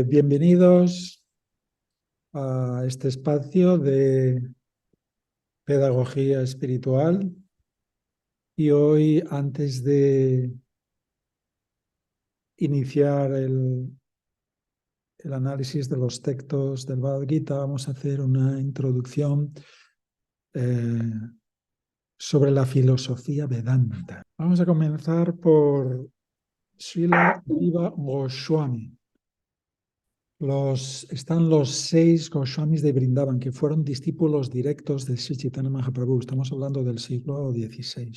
Bienvenidos a este espacio de pedagogía espiritual. Y hoy, antes de iniciar el análisis de los textos del Bhagavad Gita, vamos a hacer una introducción sobre la filosofía Vedanta. Vamos a comenzar por Srila Jiva Goswami. Están los 6 Goswamis de Vrindavan, que fueron discípulos directos de Sri Chaitanya Mahaprabhu. Estamos hablando del siglo XVI.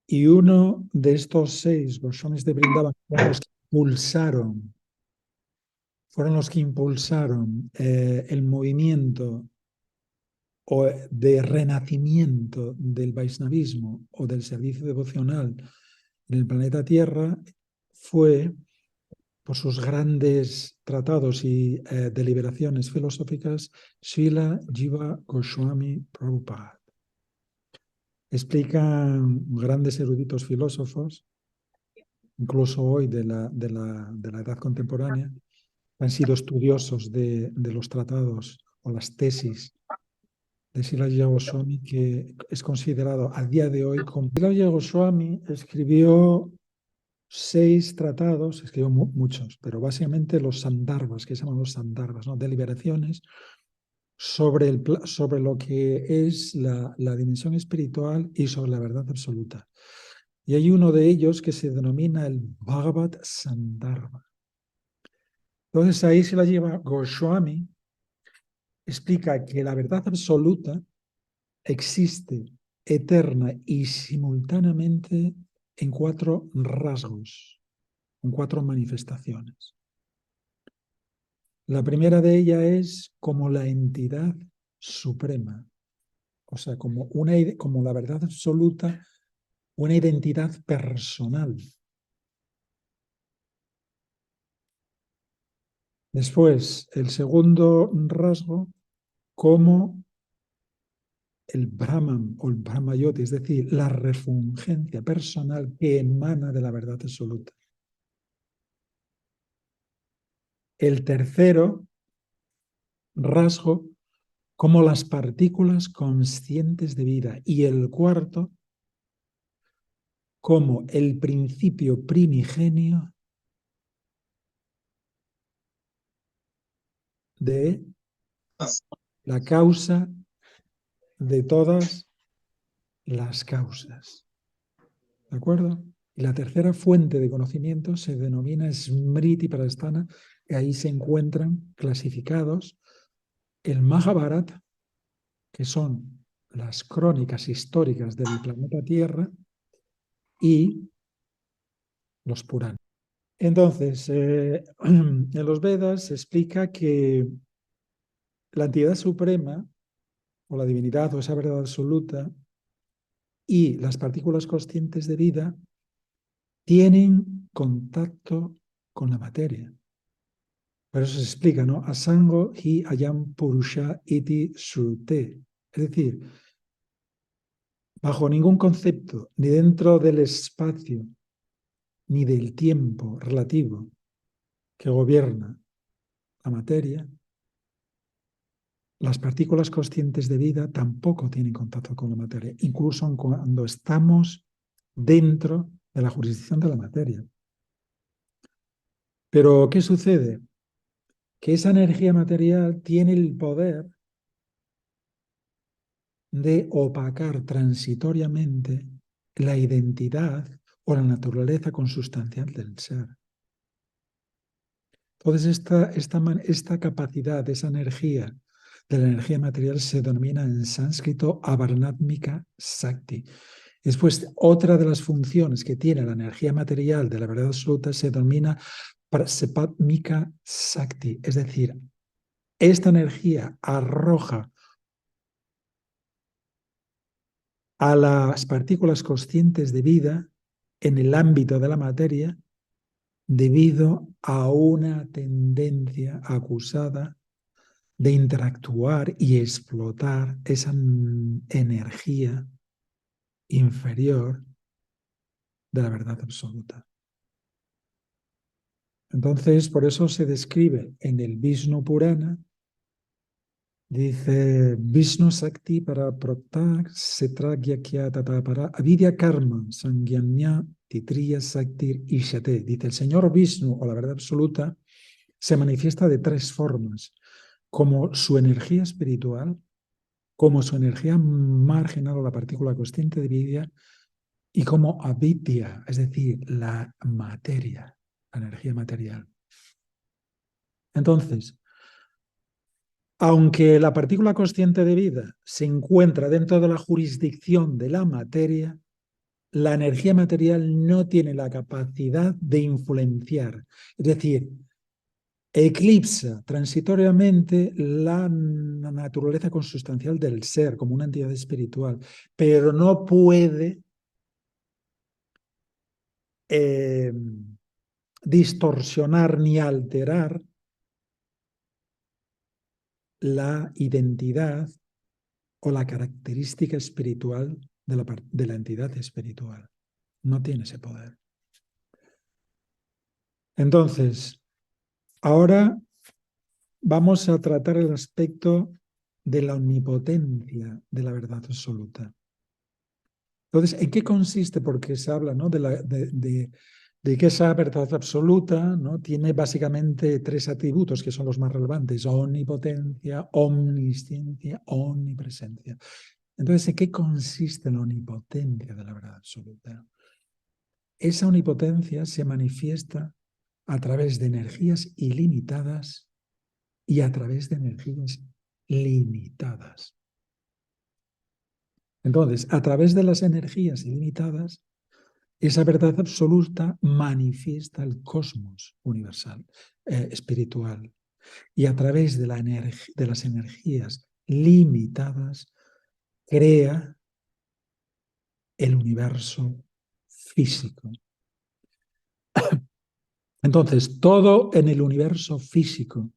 Y uno de estos 6 Goswamis de Vrindavan fueron los que impulsaron el movimiento de renacimiento del Vaishnavismo o del servicio devocional en el planeta Tierra, fue por sus grandes tratados y deliberaciones filosóficas, Srila Jiva Goswami Prabhupada. Explican grandes eruditos filósofos, incluso hoy de la edad contemporánea, han sido estudiosos de los tratados o las tesis de Srila Jiva Goswami, que es considerado a día de hoy como... Srila Jiva Goswami escribió 6 tratados, escribió muchos, pero básicamente los sandarbhas, que se llaman los sandarbhas, ¿no? Deliberaciones sobre lo que es la dimensión espiritual y sobre la verdad absoluta. Y hay uno de ellos que se denomina el Bhagavad Sandarbha. Entonces ahí se la lleva Goswami, explica que la verdad absoluta existe eterna y simultáneamente en 4 rasgos, en 4 manifestaciones. La primera de ellas es como la entidad suprema, o sea, como la verdad absoluta, una identidad personal. Después, el segundo rasgo, como el Brahman o el Brahmayoti, es decir, la refulgencia personal que emana de la verdad absoluta. El tercero rasgo, como las partículas conscientes de vida. Y el cuarto, como el principio primigenio de la causa de todas las causas. ¿De acuerdo? Y la tercera fuente de conocimiento se denomina Smriti Prasthana, y ahí se encuentran clasificados el Mahabharata, que son las crónicas históricas del planeta Tierra, y los Puranas. Entonces, en los Vedas se explica que la entidad suprema, o la divinidad, o esa verdad absoluta, y las partículas conscientes de vida tienen contacto con la materia. Por eso se explica, ¿no? Asango hi ayam purusha iti srute. Es decir, bajo ningún concepto, ni dentro del espacio, ni del tiempo relativo que gobierna la materia, las partículas conscientes de vida tampoco tienen contacto con la materia, incluso cuando estamos dentro de la jurisdicción de la materia. Pero, ¿qué sucede? Que esa energía material tiene el poder de opacar transitoriamente la identidad o la naturaleza consustancial del ser. Entonces, esta capacidad, esa energía de la energía material se denomina en sánscrito Avarnatmika Sakti. Después, otra de las funciones que tiene la energía material de la verdad absoluta se denomina Prasepatmika Sakti, es decir, esta energía arroja a las partículas conscientes de vida en el ámbito de la materia debido a una tendencia acusada de interactuar y explotar esa energía inferior de la verdad absoluta. Entonces, por eso se describe en el Vishnu Purana, dice Vishnu Sakti para Prokta Setragya Tata para Avidya Karma Sangyanya Titriya Saktir Ishate. Dice el Señor Vishnu, o la verdad absoluta, se manifiesta de tres formas: como su energía espiritual, como su energía marginal o la partícula consciente de vida, y como avidya, es decir, la materia, la energía material. Entonces, aunque la partícula consciente de vida se encuentra dentro de la jurisdicción de la materia, la energía material no tiene la capacidad de influenciar. Es decir, eclipsa transitoriamente la naturaleza consustancial del ser como una entidad espiritual, pero no puede distorsionar ni alterar la identidad o la característica espiritual de la entidad espiritual. No tiene ese poder. Entonces, ahora vamos a tratar el aspecto de la omnipotencia de la verdad absoluta. Entonces, ¿en qué consiste? Porque se habla, ¿no?, de que esa verdad absoluta, ¿no?, tiene básicamente tres atributos que son los más relevantes: omnipotencia, omnisciencia, omnipresencia. Entonces, ¿en qué consiste la omnipotencia de la verdad absoluta? Esa omnipotencia se manifiesta a través de energías ilimitadas y a través de energías limitadas. Entonces, a través de las energías ilimitadas, esa verdad absoluta manifiesta el cosmos universal, espiritual. Y a través de las energías limitadas, crea el universo físico. Entonces, todo en el universo físico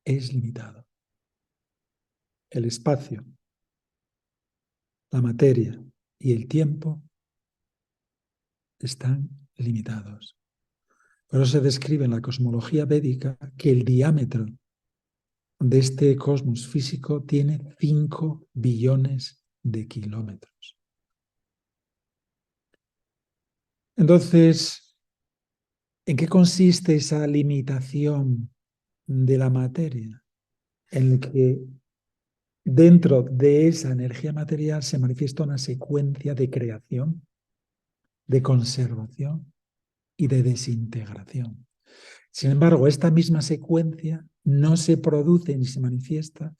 es limitado. El espacio, la materia y el tiempo están limitados. Por eso se describe en la cosmología védica que el diámetro de este cosmos físico tiene 5 billones de kilómetros. Entonces, ¿en qué consiste esa limitación de la materia? En que dentro de esa energía material se manifiesta una secuencia de creación, de conservación y de desintegración. Sin embargo, esta misma secuencia no se produce ni se manifiesta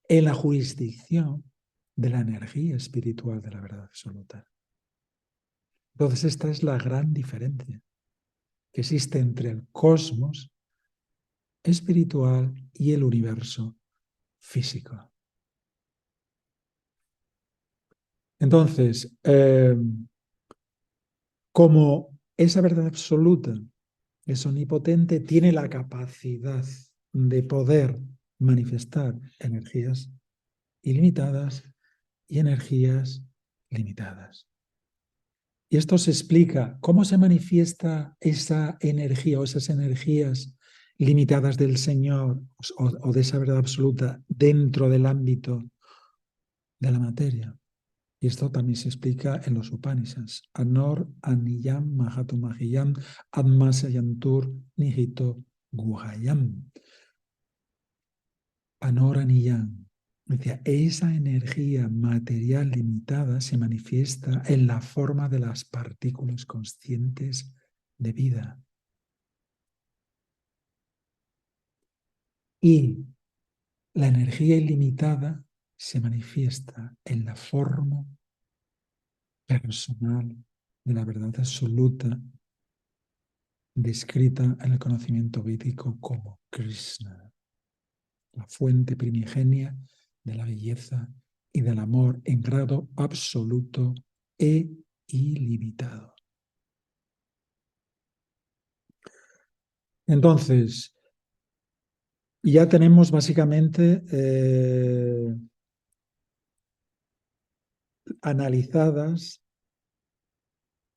en la jurisdicción de la energía espiritual de la verdad absoluta. Entonces, esta es la gran diferencia que existe entre el cosmos espiritual y el universo físico. Entonces, como esa verdad absoluta es omnipotente, tiene la capacidad de poder manifestar energías ilimitadas y energías limitadas. Y esto se explica cómo se manifiesta esa energía o esas energías limitadas del Señor o de esa verdad absoluta dentro del ámbito de la materia. Y esto también se explica en los Upanishads. Anor, Aniyam, Mahatomahiyam, Admasayantur, Nihito, Guhayam. Anor, Aniyam. Decía, esa energía material limitada se manifiesta en la forma de las partículas conscientes de vida. Y la energía ilimitada se manifiesta en la forma personal de la verdad absoluta descrita en el conocimiento védico como Krishna, la fuente primigenia de la belleza y del amor en grado absoluto e ilimitado. Entonces, ya tenemos básicamente analizadas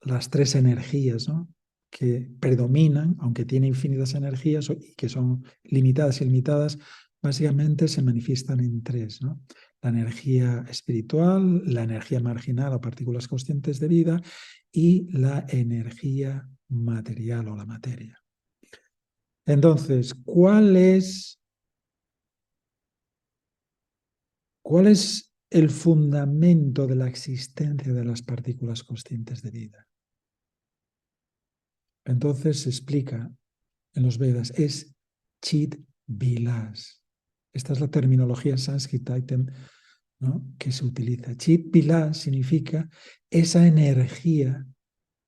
las tres energías, ¿no?, que predominan, aunque tiene infinitas energías y que son limitadas y limitadas, básicamente se manifiestan en tres, ¿no? La energía espiritual, la energía marginal o partículas conscientes de vida y la energía material o la materia. Entonces, ¿cuál es el fundamento de la existencia de las partículas conscientes de vida? Entonces se explica en los Vedas, es Chit Vilas. Esta es la terminología sánscrita, ¿no?, que se utiliza. Chit Vilas significa esa energía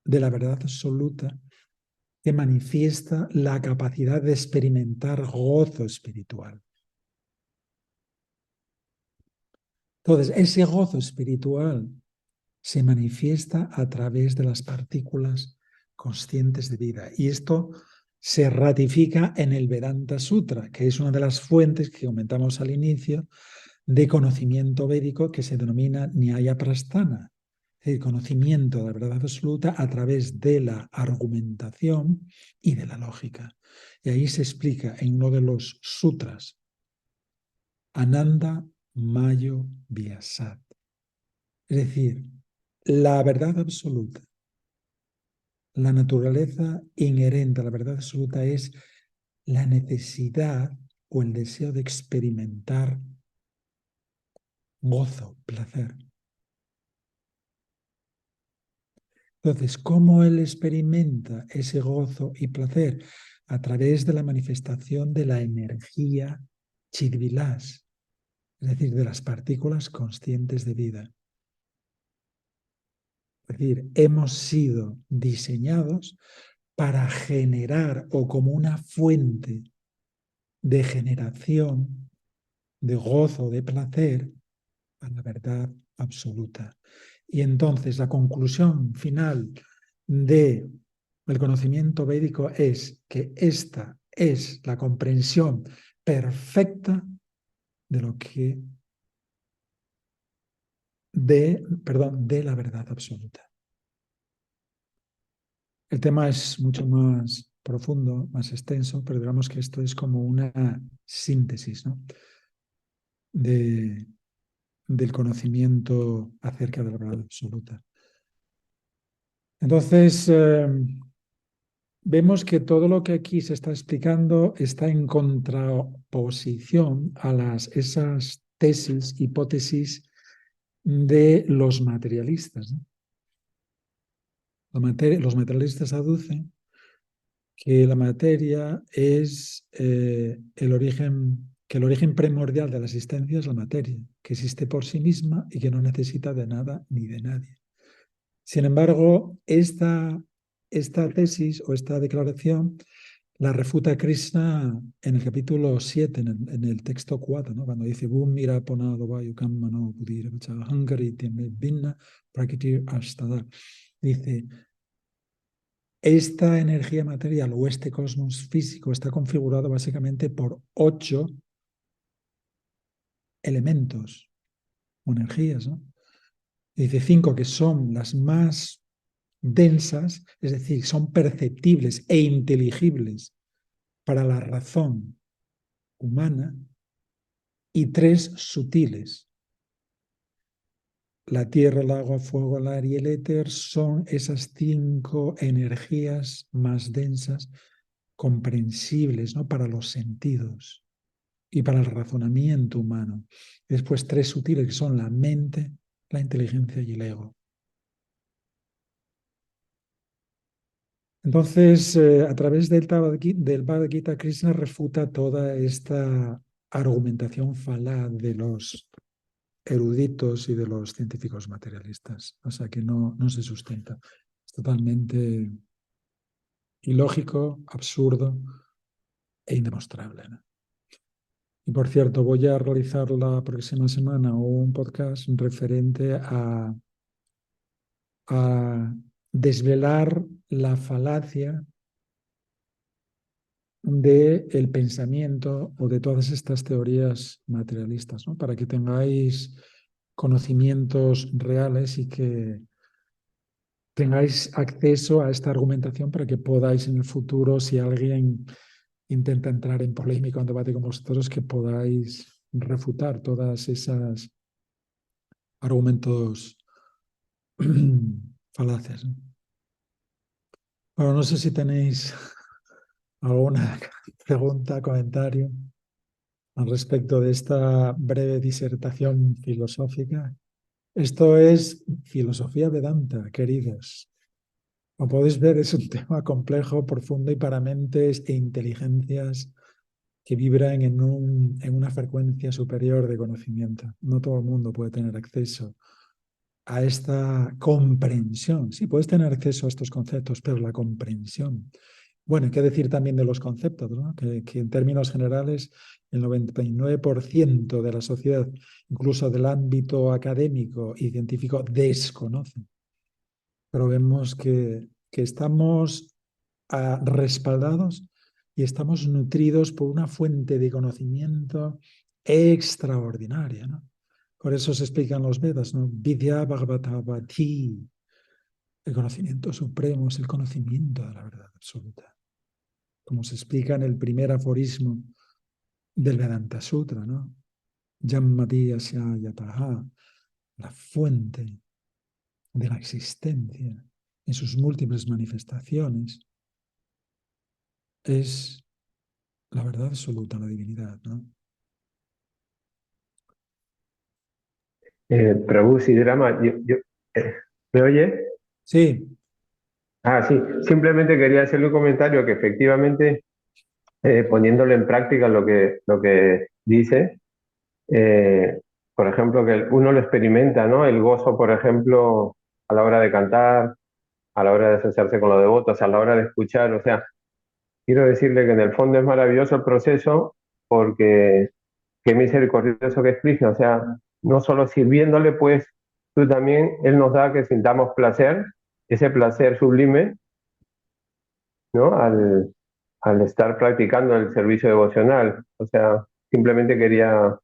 de la verdad absoluta que manifiesta la capacidad de experimentar gozo espiritual. Entonces, ese gozo espiritual se manifiesta a través de las partículas conscientes de vida. Y esto se ratifica en el Vedanta Sutra, que es una de las fuentes que comentamos al inicio de conocimiento védico que se denomina Nyaya Prasthana, es decir, conocimiento de la verdad absoluta a través de la argumentación y de la lógica. Y ahí se explica en uno de los sutras, Ananda Mayo Vyasat. Es decir, la verdad absoluta, la naturaleza inherente a la verdad absoluta es la necesidad o el deseo de experimentar gozo, placer. Entonces, ¿cómo él experimenta ese gozo y placer? A través de la manifestación de la energía chidvilas, es decir, de las partículas conscientes de vida. Es decir, hemos sido diseñados para generar o como una fuente de generación, de gozo, de placer, a la verdad absoluta. Y entonces la conclusión final del conocimiento védico es que esta es la comprensión perfecta de lo que de la verdad absoluta. El tema es mucho más profundo, más extenso, pero digamos que esto es como una síntesis, ¿no?, del conocimiento acerca de la verdad absoluta. Entonces, vemos que todo lo que aquí se está explicando está en contraposición a esas tesis, hipótesis de los materialistas, ¿no? Los materialistas aducen que la materia es que el origen primordial de la existencia es la materia, que existe por sí misma y que no necesita de nada ni de nadie. Sin embargo, esta tesis o esta declaración la refuta Krishna en el capítulo 7, en el texto 4, ¿no?, cuando dice Bhum mira ponado vayu kammano budira hankari tiame binna prakitir astada. Dice, esta energía material o este cosmos físico está configurado básicamente por 8 elementos o energías, ¿no? Dice 5 que son las más densas, es decir, son perceptibles e inteligibles para la razón humana, y 3 sutiles. La tierra, el agua, fuego, el aire y el éter son esas 5 energías más densas, comprensibles, ¿no?, para los sentidos y para el razonamiento humano. Y después 3 sutiles, que son la mente, la inteligencia y el ego. Entonces, a través del Bhagavad Gita, Krishna refuta toda esta argumentación falaz de los eruditos y de los científicos materialistas. O sea que no se sustenta. Es totalmente ilógico, absurdo e indemostrable, ¿no? Y por cierto, voy a realizar la próxima semana un podcast referente a desvelar la falacia del pensamiento o de todas estas teorías materialistas, ¿no?, para que tengáis conocimientos reales y que tengáis acceso a esta argumentación para que podáis en el futuro, si alguien intenta entrar en polémica o en debate con vosotros, que podáis refutar todas esas argumentos falaces, ¿no? Bueno, no sé si tenéis alguna pregunta, comentario al respecto de esta breve disertación filosófica. Esto es filosofía Vedanta, queridos. Como podéis ver, es un tema complejo, profundo y para mentes e inteligencias que vibran en una frecuencia superior de conocimiento. No todo el mundo puede tener acceso a esta comprensión. Sí, puedes tener acceso a estos conceptos, pero la comprensión. Bueno, hay que decir también de los conceptos, ¿no? Que en términos generales el 99% de la sociedad, incluso del ámbito académico y científico, desconoce. Pero vemos que estamos respaldados y estamos nutridos por una fuente de conocimiento extraordinaria, ¿no? Por eso se explican los Vedas, ¿no? Vidya Bhagavata-vati. El conocimiento supremo es el conocimiento de la verdad absoluta. Como se explica en el primer aforismo del Vedanta Sutra, ¿no? Yammati asya yataha, la fuente de la existencia en sus múltiples manifestaciones es la verdad absoluta, la divinidad, ¿no? Prabhu Siddharama, ¿me oye? Sí, Ah, sí, simplemente quería hacerle un comentario que efectivamente, poniéndolo en práctica lo que dice, eh, por ejemplo, que uno lo experimenta, ¿no? El gozo, por ejemplo, a la hora de cantar, a la hora de asociarse con los devotos, a la hora de escuchar, o sea, quiero decirle que en el fondo es maravilloso el proceso porque qué misericordioso que explica, o sea, no solo sirviéndole, pues tú también, Él nos da que sintamos placer, ese placer sublime, ¿no? Al estar practicando el servicio devocional. O sea, simplemente quería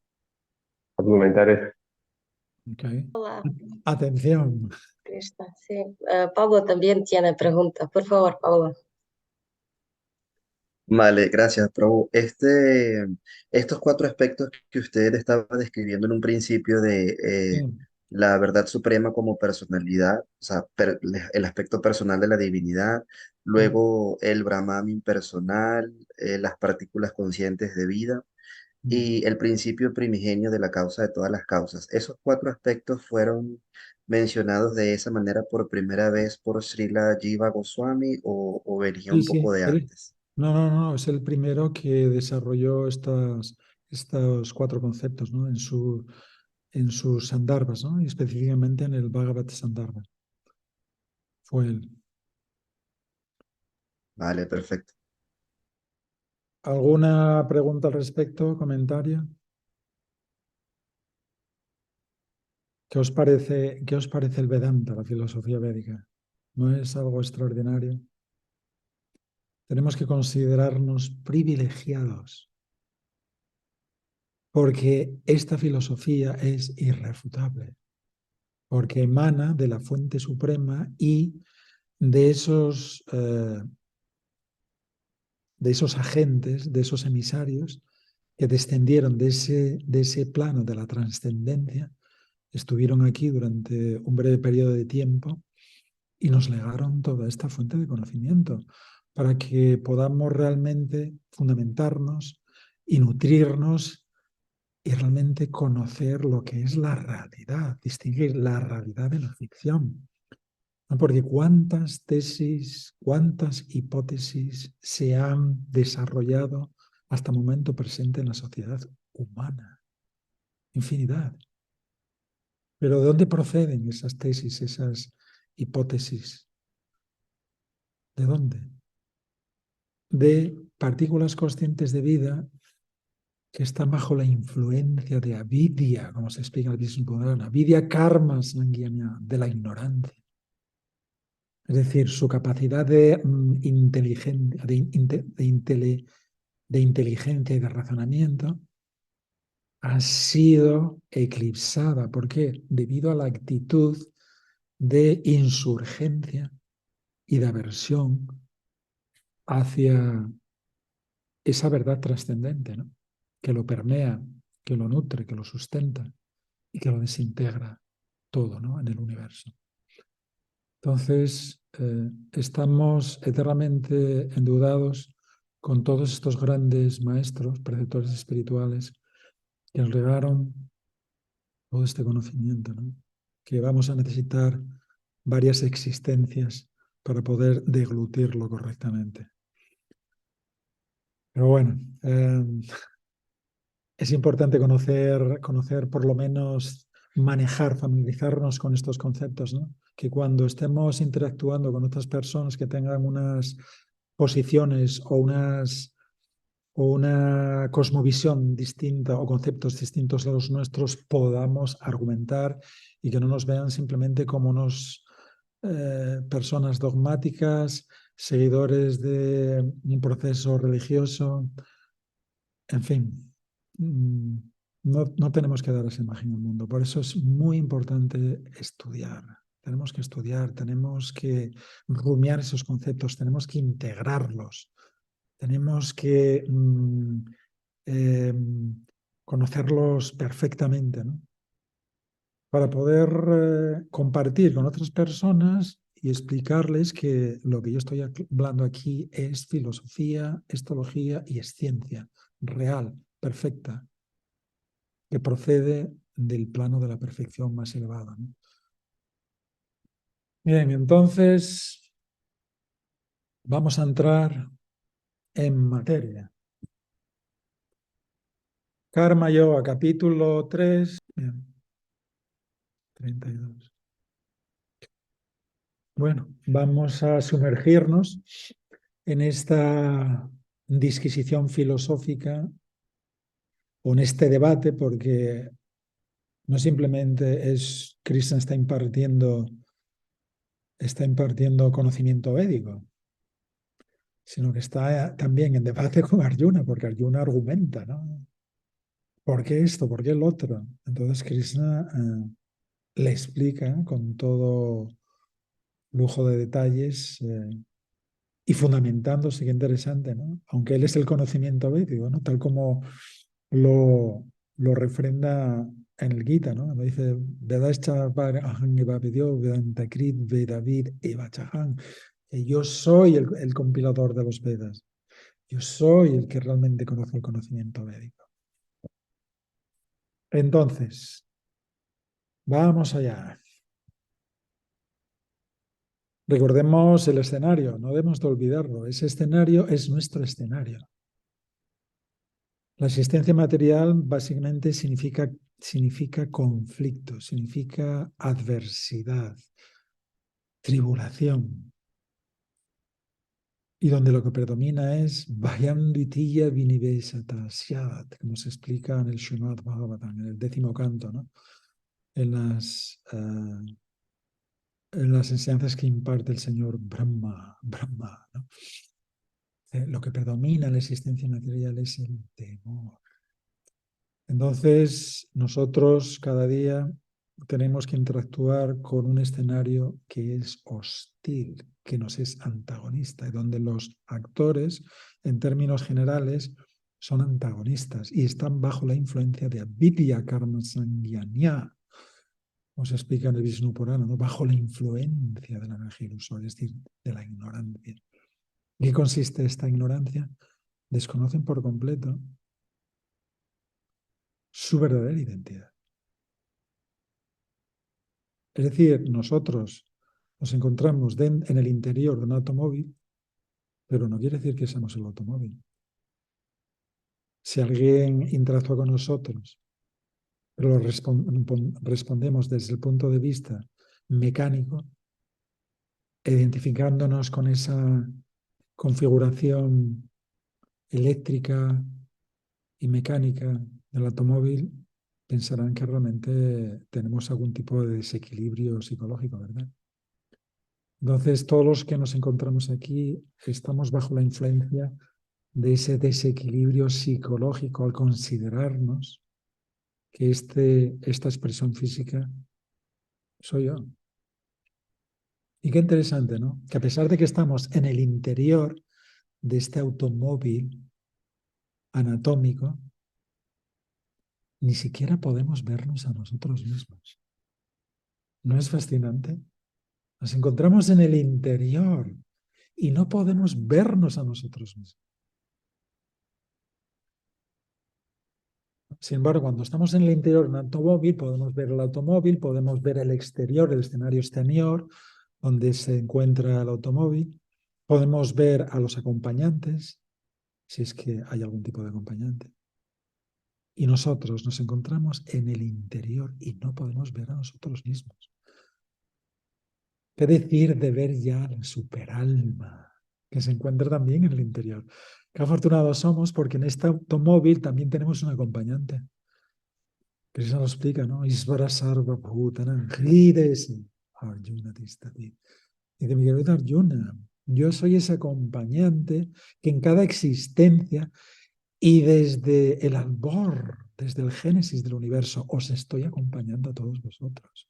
argumentar eso. ok. Hola, Atención. Krishna. Sí, Pablo también tiene pregunta. Por favor, Pablo. Vale, gracias, Prabhu. Estos cuatro aspectos que usted estaba describiendo en un principio de Sí, la verdad suprema como personalidad, o sea, el aspecto personal de la divinidad, sí, luego el Brahman impersonal, las partículas conscientes de vida y el principio primigenio de la causa de todas las causas. Esos cuatro aspectos fueron mencionados de esa manera por primera vez por Srila Jiva Goswami o venía sí, un poco sí. de antes. No, no, no, es el primero que desarrolló estos cuatro conceptos, ¿no? En sus Sandarbhas, ¿no? Y específicamente en el Bhagavad Sandarbha. Fue él. Vale, perfecto. ¿Alguna pregunta al respecto? ¿Comentario? Qué os parece el Vedanta, la filosofía védica? ¿No es algo extraordinario? Tenemos que considerarnos privilegiados porque esta filosofía es irrefutable, porque emana de la fuente suprema y de de esos agentes, de esos emisarios que descendieron de ese plano de la trascendencia, estuvieron aquí durante un breve periodo de tiempo y nos legaron toda esta fuente de conocimiento para que podamos realmente fundamentarnos y nutrirnos y realmente conocer lo que es la realidad, distinguir la realidad de la ficción. ¿No? Porque cuántas tesis, cuántas hipótesis se han desarrollado hasta el momento presente en la sociedad humana. Infinidad. Pero ¿de dónde proceden esas tesis, esas hipótesis? ¿De dónde? De partículas conscientes de vida que están bajo la influencia de avidya, como se explica en el Vishnu-Purana, avidya karma sangyana, de la ignorancia. Es decir, su capacidad de, de inteligencia y de razonamiento ha sido eclipsada. ¿Por qué? Debido a la actitud de insurgencia y de aversión hacia esa verdad trascendente, ¿no? Que lo permea, que lo nutre, que lo sustenta y que lo desintegra todo, ¿no? En el universo. Entonces, estamos eternamente endeudados con todos estos grandes maestros, preceptores espirituales, que nos regaron todo este conocimiento, ¿no? Que vamos a necesitar varias existencias para poder deglutirlo correctamente. Pero bueno, es importante conocer, por lo menos manejar, familiarizarnos con estos conceptos, ¿no? Que cuando estemos interactuando con otras personas que tengan unas posiciones o una cosmovisión distinta o conceptos distintos a los nuestros, podamos argumentar y que no nos vean simplemente como unos personas dogmáticas, seguidores de un proceso religioso, en fin. No tenemos que dar esa imagen al mundo. Por eso es muy importante estudiar. Tenemos que estudiar, tenemos que rumiar esos conceptos, tenemos que integrarlos, tenemos que conocerlos perfectamente, ¿no? Para poder compartir con otras personas y explicarles que lo que yo estoy hablando aquí es filosofía, es teología y es ciencia real, perfecta, que procede del plano de la perfección más elevada, ¿no? Bien, entonces vamos a entrar en materia. Karma Yoga, capítulo 3, bien, 32. Bueno, vamos a sumergirnos en esta disquisición filosófica o en este debate, porque no simplemente es Krishna está impartiendo conocimiento védico, sino que está también en debate con Arjuna, porque Arjuna argumenta, ¿no? ¿Por qué esto? ¿Por qué el otro? Entonces Krishna le explica con todo lujo de detalles y fundamentándose, qué interesante, ¿no? Aunque él es el conocimiento védico, ¿no? Tal como lo refrenda en el Gita, ¿no? Cuando dice Vedascha Aham Eva Vedyo Vedantakrit Vedavid Eva Chahan, que yo soy el compilador de los Vedas, yo soy el que realmente conoce el conocimiento védico. Entonces, vamos allá. Recordemos el escenario, no debemos de olvidarlo. Ese escenario es nuestro escenario. La existencia material básicamente significa conflicto, significa adversidad, tribulación. Y donde lo que predomina es Vayamditiya Vinivesata Syat, como se explica en el Srimad Bhagavatam, en el 10º canto, ¿no? En las enseñanzas que imparte el señor Brahma, ¿no? Lo que predomina en la existencia material es el temor. Entonces, nosotros cada día tenemos que interactuar con un escenario que es hostil, que nos es antagonista, y donde los actores, en términos generales, son antagonistas y están bajo la influencia de avidya karma sangyanya, como se explica en el Vishnu Purana, ¿no? Bajo la influencia de la energía ilusoria, es decir, de la ignorancia. ¿En qué consiste esta ignorancia? Desconocen por completo su verdadera identidad. Es decir, nosotros nos encontramos en el interior de un automóvil, pero no quiere decir que seamos el automóvil. Si alguien interactúa con nosotros, pero respondemos desde el punto de vista mecánico, identificándonos con esa configuración eléctrica y mecánica del automóvil, pensarán que realmente tenemos algún tipo de desequilibrio psicológico, ¿verdad? Entonces, todos los que nos encontramos aquí estamos bajo la influencia de ese desequilibrio psicológico al considerarnos que esta expresión física soy yo. Y qué interesante, ¿no? Que a pesar de que estamos en el interior de este automóvil anatómico, ni siquiera podemos vernos a nosotros mismos. ¿No es fascinante? Nos encontramos en el interior y no podemos vernos a nosotros mismos. Sin embargo, cuando estamos en el interior de un automóvil, podemos ver el automóvil, podemos ver el exterior, el escenario exterior, donde se encuentra el automóvil. Podemos ver a los acompañantes, si es que hay algún tipo de acompañante. Y nosotros nos encontramos en el interior y no podemos ver a nosotros mismos. ¿Qué decir de ver ya la superalma, que se encuentra también en el interior? Qué afortunados somos porque en este automóvil también tenemos un acompañante. Krishna lo explica, ¿no? Isvara sarva bhutanam hridesi Arjuna tistati. Dice, mi querido Arjuna, yo soy ese acompañante que en cada existencia y desde el albor, desde el génesis del universo, os estoy acompañando a todos vosotros.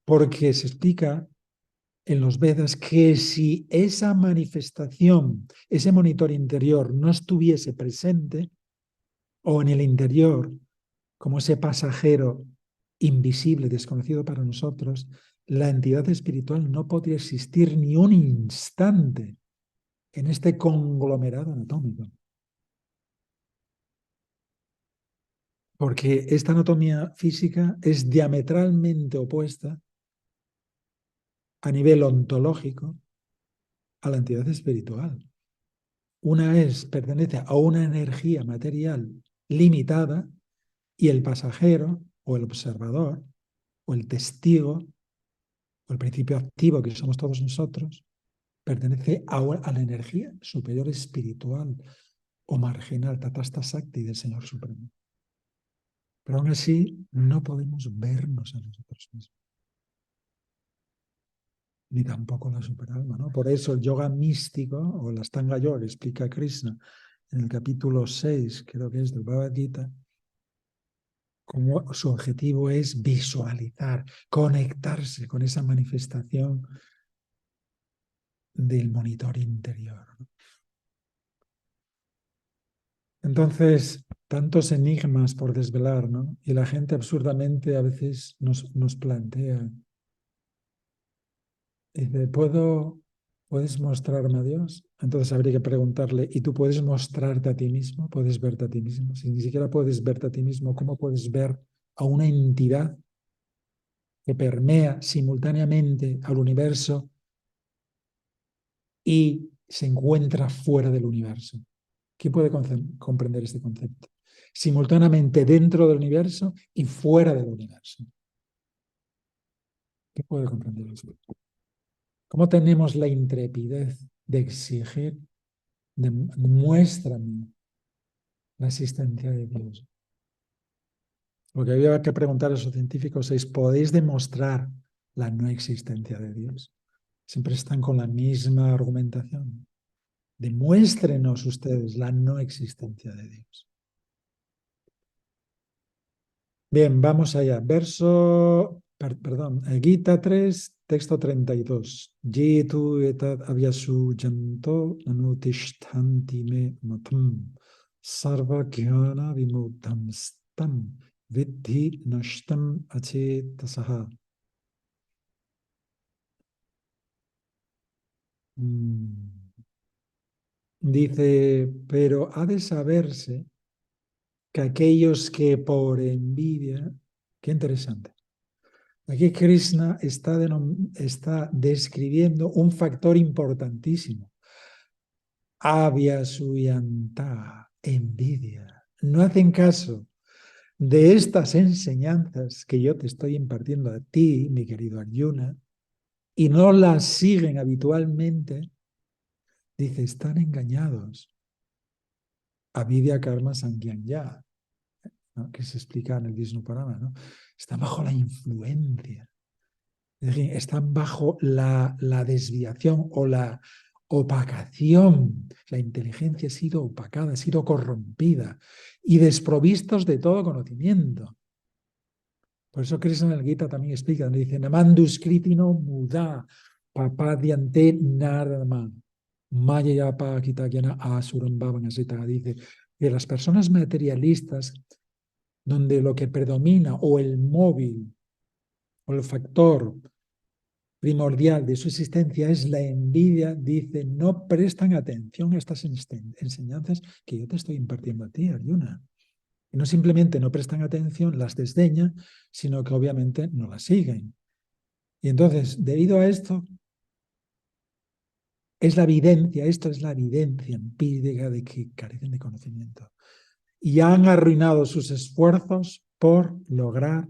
Porque se explica en los Vedas que si esa manifestación, ese monitor interior no estuviese presente, o en el interior, como ese pasajero invisible, desconocido para nosotros, la entidad espiritual no podría existir ni un instante en este conglomerado anatómico. Porque esta anatomía física es diametralmente opuesta a nivel ontológico a la entidad espiritual. Una pertenece a una energía material limitada y el pasajero o el observador o el testigo o el principio activo que somos todos nosotros pertenece a la energía superior espiritual o marginal, Tatasta Sakti del Señor Supremo. Pero aún así no podemos vernos a nosotros mismos. Ni tampoco la superalma, ¿no? Por eso el yoga místico, o la Astanga Yoga, que explica Krishna en el capítulo 6, creo que es del Bhagavad Gita, como su objetivo es visualizar, conectarse con esa manifestación del monitor interior, ¿no? Entonces, tantos enigmas por desvelar, ¿no? Y la gente absurdamente a veces nos plantea, dice, ¿puedes mostrarme a Dios? Entonces habría que preguntarle, ¿y tú puedes mostrarte a ti mismo? ¿Puedes verte a ti mismo? Si ni siquiera puedes verte a ti mismo, ¿cómo puedes ver a una entidad que permea simultáneamente al universo y se encuentra fuera del universo? ¿Quién puede comprender este concepto? Simultáneamente dentro del universo y fuera del universo. ¿Quién puede comprender esto? ¿Cómo tenemos la intrepidez de exigir, muéstrame la existencia de Dios? Lo que había que preguntar a esos científicos es, ¿podéis demostrar la no existencia de Dios? Siempre están con la misma argumentación. Demuéstrenos ustedes la no existencia de Dios. Bien, vamos allá. Gita 3, texto 32. Jitu etat avyasu janto nanutishtanti me matam sarva jnana vimudham stam vidhi nashtam achetasaha. Dice, pero ha de saberse que aquellos que por envidia, qué interesante. Aquí Krishna está describiendo un factor importantísimo. Avyasuyanta, envidia. No hacen caso de estas enseñanzas que yo te estoy impartiendo a ti, mi querido Arjuna, y no las siguen habitualmente. Dice, están engañados. Avidya karma sangyanya, ¿no? Que se explica en el Vishnu Purana, ¿no? Están bajo la influencia. Es decir, están bajo la desviación o la opacación. La inteligencia ha sido opacada, ha sido corrompida y desprovistos de todo conocimiento. Por eso Krishna en el Gita también explica, donde dice, Namanduskriti muda papadiante narma mayayapa kitagyana asurambhavan asita. Dice que las personas materialistas, donde lo que predomina o el móvil o el factor primordial de su existencia es la envidia, dice, no prestan atención a estas enseñanzas que yo te estoy impartiendo a ti, Arjuna. Y no simplemente no prestan atención, las desdeñan, sino que obviamente no las siguen. Y entonces, debido a esto, esto es la evidencia empírica de que carecen de conocimiento. Y han arruinado sus esfuerzos por lograr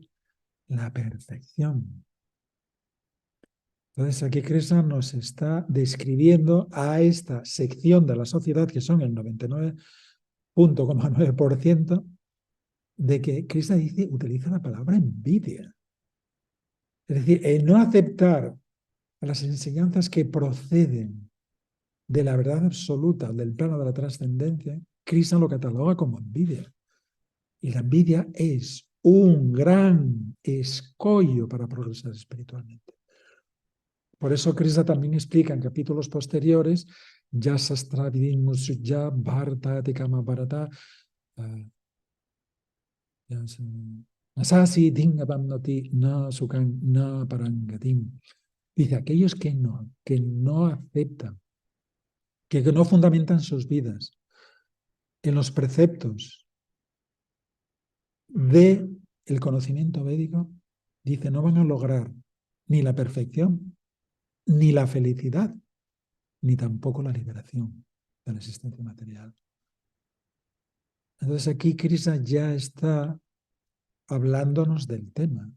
la perfección. Entonces, aquí Krishna nos está describiendo a esta sección de la sociedad, que son el 99.9%, de que Krishna utiliza la palabra envidia. Es decir, el no aceptar las enseñanzas que proceden de la verdad absoluta, del plano de la trascendencia, Krishna lo cataloga como envidia. Y la envidia es un gran escollo para progresar espiritualmente. Por eso Krishna también explica en capítulos posteriores, ya sastravidin musujya bharata tekama bharata nasasi dingabamnoti na sukan na parangatim. Dice, aquellos que no aceptan, que no fundamentan sus vidas en los preceptos del conocimiento védico, dice, no van a lograr ni la perfección, ni la felicidad, ni tampoco la liberación de la existencia material. Entonces aquí Krishna ya está hablándonos del tema.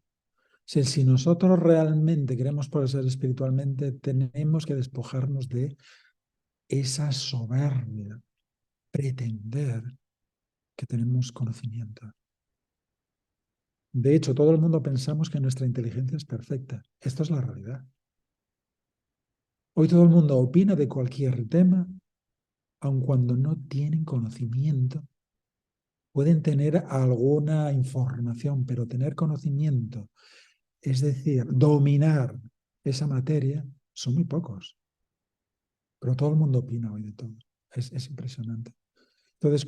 Si nosotros realmente queremos progresar espiritualmente, tenemos que despojarnos de esa soberbia, pretender que tenemos conocimiento. De hecho, todo el mundo pensamos que nuestra inteligencia es perfecta. Esto es la realidad. Hoy todo el mundo opina de cualquier tema, aun cuando no tienen conocimiento. Pueden tener alguna información, pero tener conocimiento, es decir, dominar esa materia, son muy pocos. Pero todo el mundo opina hoy de todo. Es impresionante. Entonces,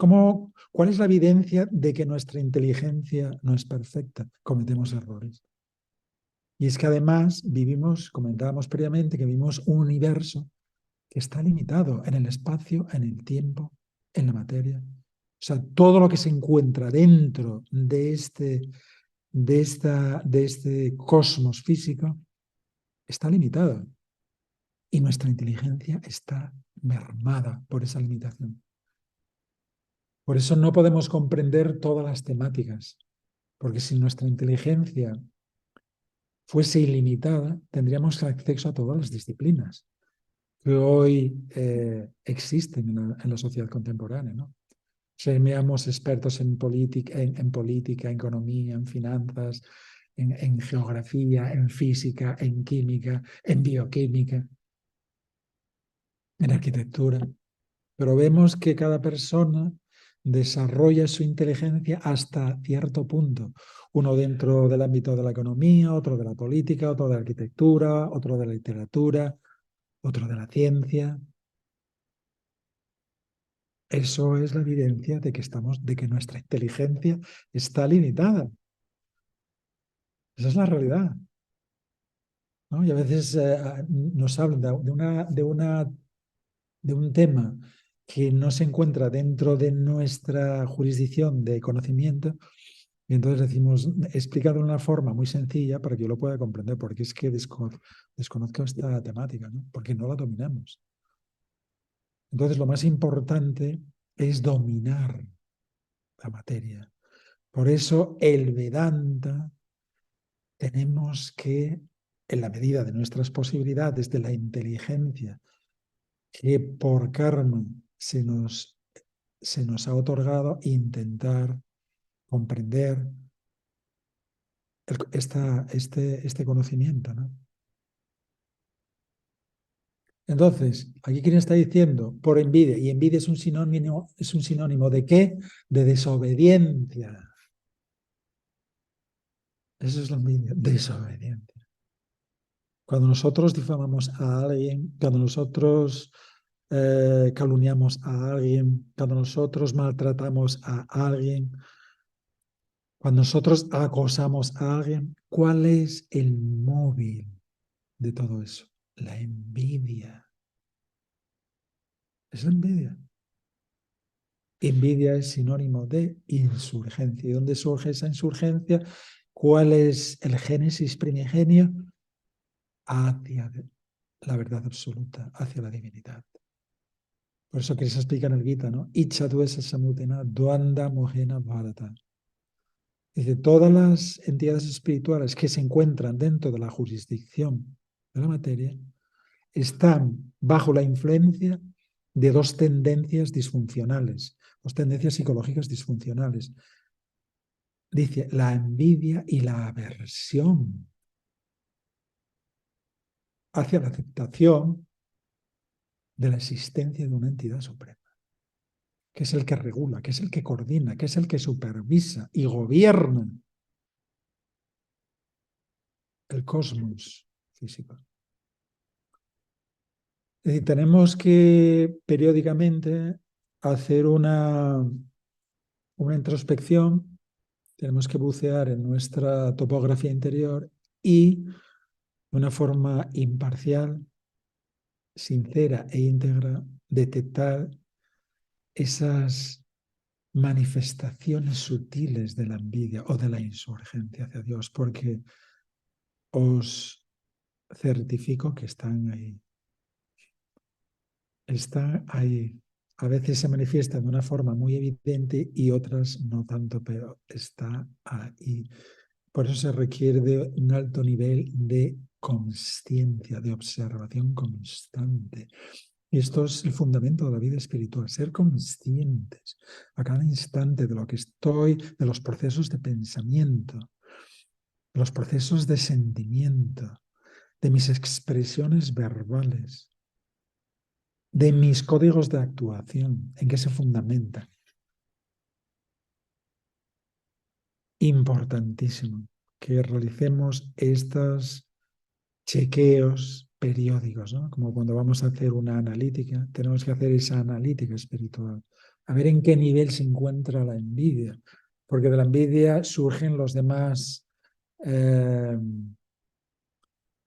¿cuál es la evidencia de que nuestra inteligencia no es perfecta? Cometemos errores. Y es que además comentábamos previamente, que vivimos un universo que está limitado en el espacio, en el tiempo, en la materia. O sea, todo lo que se encuentra dentro de este cosmos físico está limitado. Y nuestra inteligencia está mermada por esa limitación. Por eso no podemos comprender todas las temáticas, porque si nuestra inteligencia fuese ilimitada, tendríamos acceso a todas las disciplinas que hoy existen en la sociedad contemporánea, ¿no? Seríamos expertos en política, en economía, en finanzas, en geografía, en física, en química, en bioquímica, en arquitectura. Pero vemos que cada persona desarrolla su inteligencia hasta cierto punto. Uno dentro del ámbito de la economía, otro de la política, otro de la arquitectura, otro de la literatura, otro de la ciencia. Eso es la evidencia de que nuestra inteligencia está limitada. Esa es la realidad, ¿no? Y a veces nos hablan de un tema que no se encuentra dentro de nuestra jurisdicción de conocimiento, y entonces decimos, explicado de una forma muy sencilla para que yo lo pueda comprender, porque es que desconozco esta temática, ¿no? Porque no la dominamos. Entonces lo más importante es dominar la materia. Por eso el Vedanta tenemos que, en la medida de nuestras posibilidades, de la inteligencia que por karma se nos ha otorgado, intentar comprender este conocimiento, ¿no? Entonces, aquí quien está diciendo por envidia, y envidia es un sinónimo ¿de qué? De desobediencia. Eso es la envidia, desobediencia. Cuando nosotros difamamos a alguien, cuando nosotros calumniamos a alguien, cuando nosotros maltratamos a alguien, cuando nosotros acosamos a alguien, ¿cuál es el móvil de todo eso? La envidia. Es la envidia. Envidia es sinónimo de insurgencia. ¿Y dónde surge esa insurgencia? ¿Cuál es el génesis primigenio? Hacia la verdad absoluta, hacia la divinidad. Por eso Krishna explica en el Gita, ¿no? Ichadvesa samutena dvanda mohena bharata. Dice, todas las entidades espirituales que se encuentran dentro de la jurisdicción de la materia están bajo la influencia de dos tendencias disfuncionales, dos tendencias psicológicas disfuncionales. Dice, la envidia y la aversión hacia la aceptación de la existencia de una entidad suprema, que es el que regula, que es el que coordina, que es el que supervisa y gobierna el cosmos físico. Es decir, tenemos que periódicamente hacer una introspección, tenemos que bucear en nuestra topografía interior y de una forma imparcial, sincera e íntegra, detectar esas manifestaciones sutiles de la envidia o de la insurgencia hacia Dios, porque os certifico que están ahí. Están ahí. A veces se manifiesta de una forma muy evidente y otras no tanto, pero está ahí. Por eso se requiere de un alto nivel de consciencia, de observación constante. Y esto es el fundamento de la vida espiritual, ser conscientes a cada instante de lo que estoy, de los procesos de pensamiento, de los procesos de sentimiento, de mis expresiones verbales, de mis códigos de actuación, en qué se fundamentan. Importantísimo que realicemos estos chequeos periódicos, ¿no? Como cuando vamos a hacer una analítica, tenemos que hacer esa analítica espiritual, a ver en qué nivel se encuentra la envidia, porque de la envidia surgen los demás,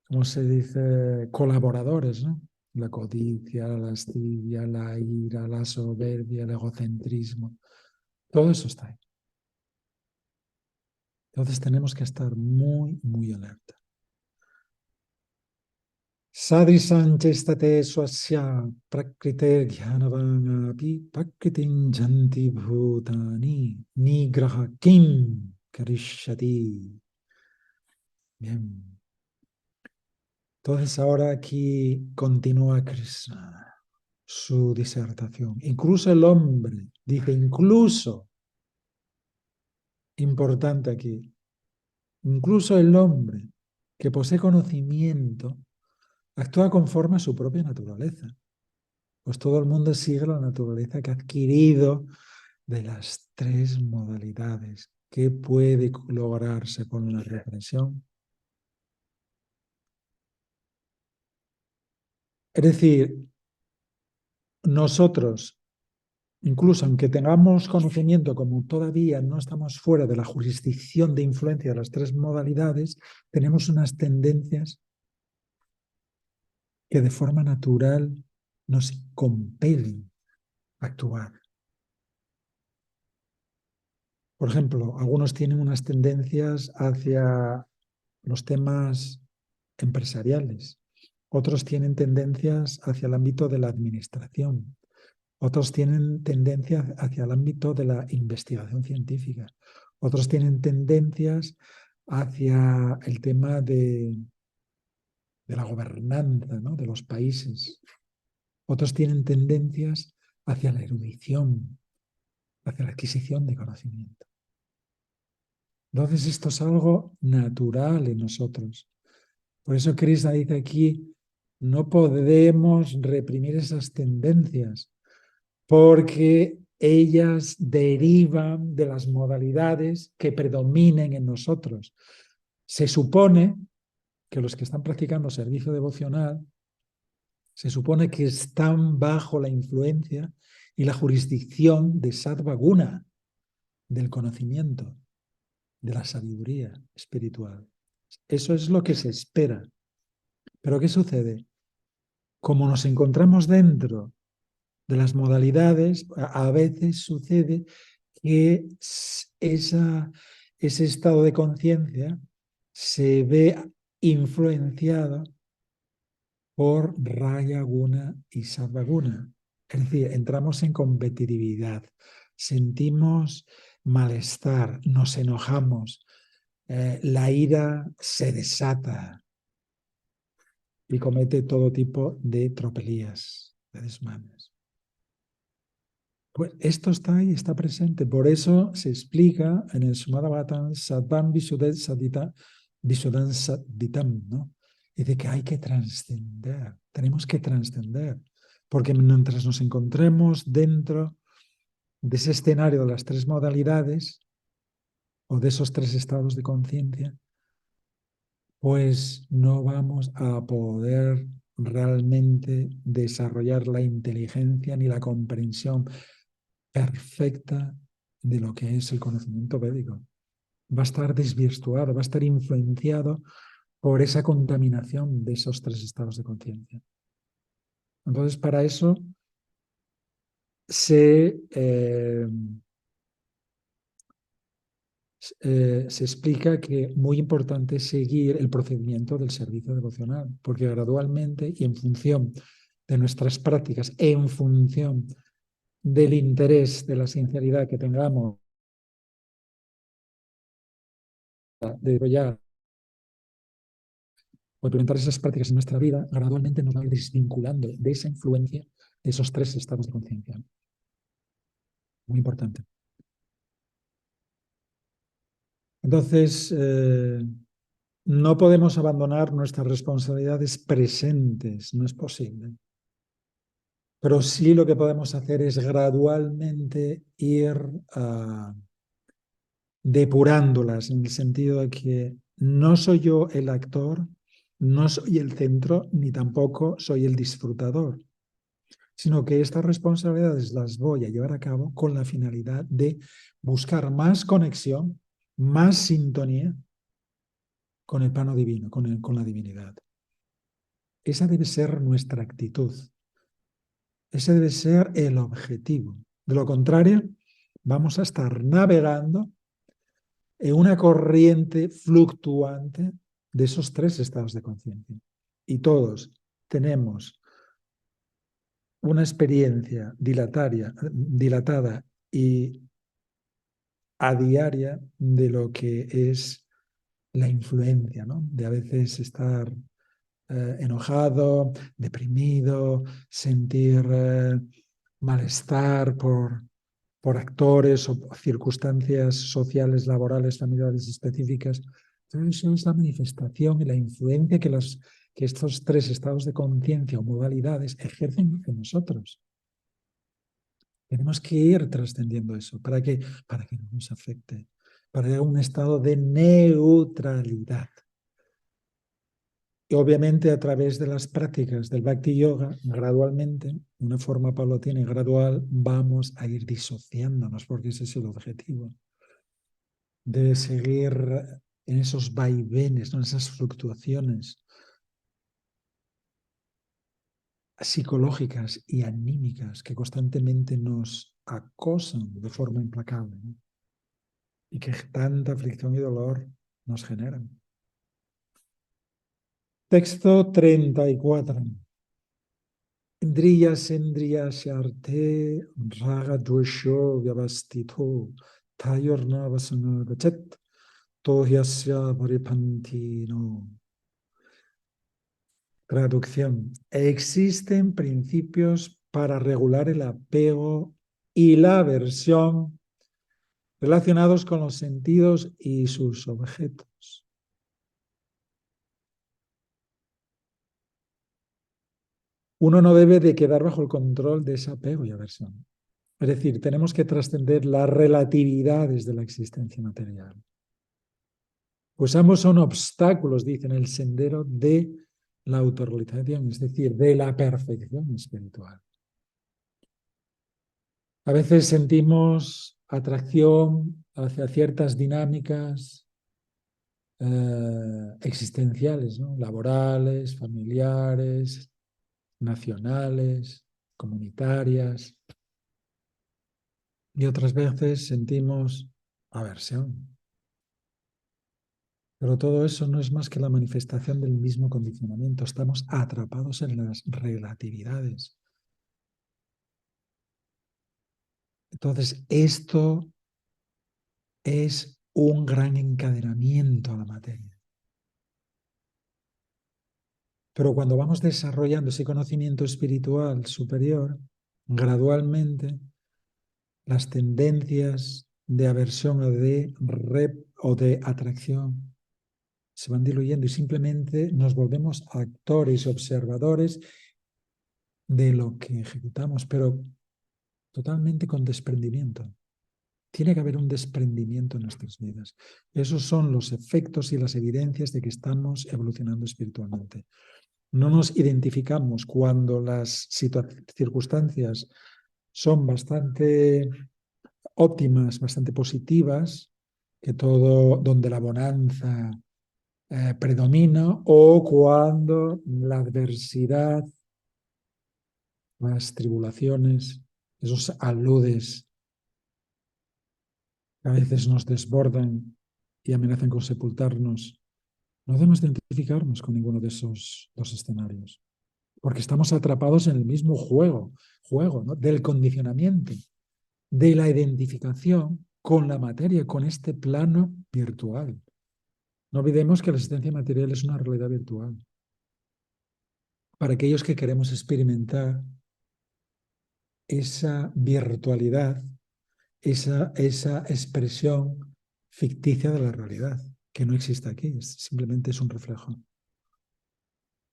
¿cómo se dice? Colaboradores, ¿no? La codicia, la lascivia, la ira, la soberbia, el egocentrismo, todo eso está ahí. Entonces tenemos que estar muy, muy alerta. Sadhi sanchestate swasya prakrite jnanavanapi prakritin janti bhutani nigraha kim karishyati. Bien. Entonces ahora aquí continúa Krishna su disertación. Incluso el hombre, dice incluso, importante aquí, incluso el hombre que posee conocimiento actúa conforme a su propia naturaleza. Pues todo el mundo sigue la naturaleza que ha adquirido de las tres modalidades. ¿Qué puede lograrse con la represión? Es decir, nosotros, incluso aunque tengamos conocimiento, como todavía no estamos fuera de la jurisdicción de influencia de las tres modalidades, tenemos unas tendencias que de forma natural nos compelen a actuar. Por ejemplo, algunos tienen unas tendencias hacia los temas empresariales, otros tienen tendencias hacia el ámbito de la administración, otros tienen tendencias hacia el ámbito de la investigación científica, otros tienen tendencias hacia el tema de la gobernanza, ¿no? De los países, otros tienen tendencias hacia la erudición, hacia la adquisición de conocimiento. Entonces esto es algo natural en nosotros. Por eso Krishna dice aquí, no podemos reprimir esas tendencias, porque ellas derivan de las modalidades que predominen en nosotros. Se supone que los que están practicando servicio devocional, se supone que están bajo la influencia y la jurisdicción de Sattva Guna, del conocimiento, de la sabiduría espiritual. Eso es lo que se espera. Pero ¿qué sucede? Como nos encontramos dentro de las modalidades, a veces sucede que ese estado de conciencia se ve influenciado por Raya Guna y Sattva Guna. Es decir, entramos en competitividad, sentimos malestar, nos enojamos, la ira se desata y comete todo tipo de tropelías, de desmanes. Pues esto está ahí, está presente. Por eso se explica en el Sumada Bhattan Sattvam Visuddhan Sadhitam, ¿no? Dice que hay que trascender, tenemos que trascender, porque mientras nos encontremos dentro de ese escenario de las tres modalidades o de esos tres estados de conciencia, pues no vamos a poder realmente desarrollar la inteligencia ni la comprensión perfecta de lo que es el conocimiento védico. Va a estar desvirtuado, va a estar influenciado por esa contaminación de esos tres estados de conciencia. Entonces, para eso se explica que muy importante es seguir el procedimiento del servicio devocional, porque gradualmente y en función de nuestras prácticas, en función del interés, de la sinceridad que tengamos de desarrollar o implementar esas prácticas en nuestra vida, gradualmente nos va a ir desvinculando de esa influencia de esos tres estados de conciencia. Muy importante. Entonces, no podemos abandonar nuestras responsabilidades presentes, no es posible. Pero sí lo que podemos hacer es gradualmente ir depurándolas, en el sentido de que no soy yo el actor, no soy el centro, ni tampoco soy el disfrutador, sino que estas responsabilidades las voy a llevar a cabo con la finalidad de buscar más conexión, más sintonía con el plano divino, con la divinidad. Esa debe ser nuestra actitud. Ese debe ser el objetivo. De lo contrario, vamos a estar navegando en una corriente fluctuante de esos tres estados de conciencia. Y todos tenemos una experiencia dilatada y a diaria de lo que es la influencia, ¿no? De a veces estar enojado, deprimido, sentir malestar por actores o circunstancias sociales, laborales, familiares específicas. Todo eso es la manifestación y la influencia que estos tres estados de conciencia o modalidades ejercen en nosotros. Tenemos que ir trascendiendo eso. ¿Para qué? Para que no nos afecte. Para llegar a un estado de neutralidad. Y obviamente a través de las prácticas del Bhakti Yoga, gradualmente, de una forma paulatina y gradual, vamos a ir disociándonos, porque ese es el objetivo. De seguir en esos vaivenes, en esas fluctuaciones psicológicas y anímicas que constantemente nos acosan de forma implacable, ¿no? Y que tanta aflicción y dolor nos generan. Texto 34. Indriya sendriya sharte raga dvesho vyavastito tayorna vasana gachet tohyasya paripantino. Traducción. Existen principios para regular el apego y la aversión relacionados con los sentidos y sus objetos. Uno no debe de quedar bajo el control de ese apego y aversión. Es decir, tenemos que trascender las relatividades de la existencia material. Pues ambos son obstáculos, dice, en el sendero de la autorrealización, es decir, de la perfección espiritual. A veces sentimos atracción hacia ciertas dinámicas existenciales, ¿no? Laborales, familiares, nacionales, comunitarias. Y otras veces sentimos aversión. Pero todo eso no es más que la manifestación del mismo condicionamiento. Estamos atrapados en las relatividades. Entonces, esto es un gran encadenamiento a la materia. Pero cuando vamos desarrollando ese conocimiento espiritual superior, gradualmente las tendencias de aversión o de atracción se van diluyendo y simplemente nos volvemos actores, observadores de lo que ejecutamos, pero totalmente con desprendimiento. Tiene que haber un desprendimiento en nuestras vidas. Esos son los efectos y las evidencias de que estamos evolucionando espiritualmente. No nos identificamos cuando las circunstancias son bastante óptimas, bastante positivas, que todo donde la bonanza predomina, o cuando la adversidad, las tribulaciones, esos aludes que a veces nos desbordan y amenazan con sepultarnos. No debemos identificarnos con ninguno de esos dos escenarios, porque estamos atrapados en el mismo juego, ¿no? Del condicionamiento, de la identificación con la materia, con este plano virtual. No olvidemos que la existencia material es una realidad virtual. Para aquellos que queremos experimentar esa virtualidad, esa expresión ficticia de la realidad, que no existe aquí, simplemente es un reflejo.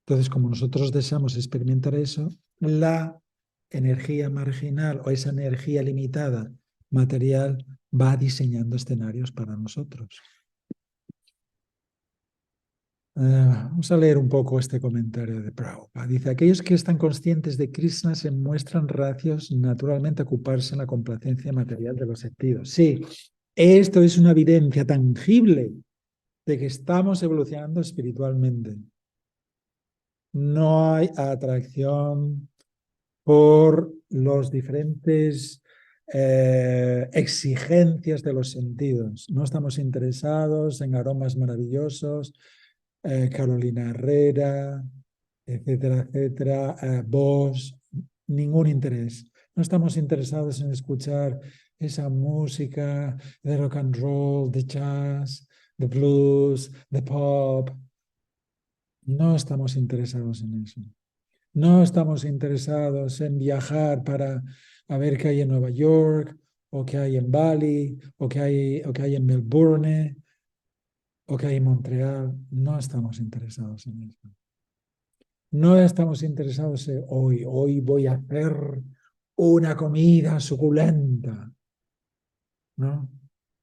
Entonces, como nosotros deseamos experimentar eso, la energía marginal o esa energía limitada material va diseñando escenarios para nosotros. Vamos a leer un poco este comentario de Prabhupada. Dice, aquellos que están conscientes de Krishna se muestran reacios naturalmente a ocuparse en la complacencia material de los sentidos. Sí, esto es una evidencia tangible de que estamos evolucionando espiritualmente. No hay atracción por los diferentes exigencias de los sentidos. No estamos interesados en aromas maravillosos, Carolina Herrera, etcétera, etcétera, Bosch, ningún interés. No estamos interesados en escuchar esa música de rock and roll, de jazz, de blues, de pop. No estamos interesados en eso. No estamos interesados en viajar para a ver qué hay en Nueva York, o qué hay en Bali, o qué hay en Melbourne, o qué hay en Montreal. No estamos interesados en eso. No estamos interesados en hoy voy a hacer una comida suculenta. ¿No?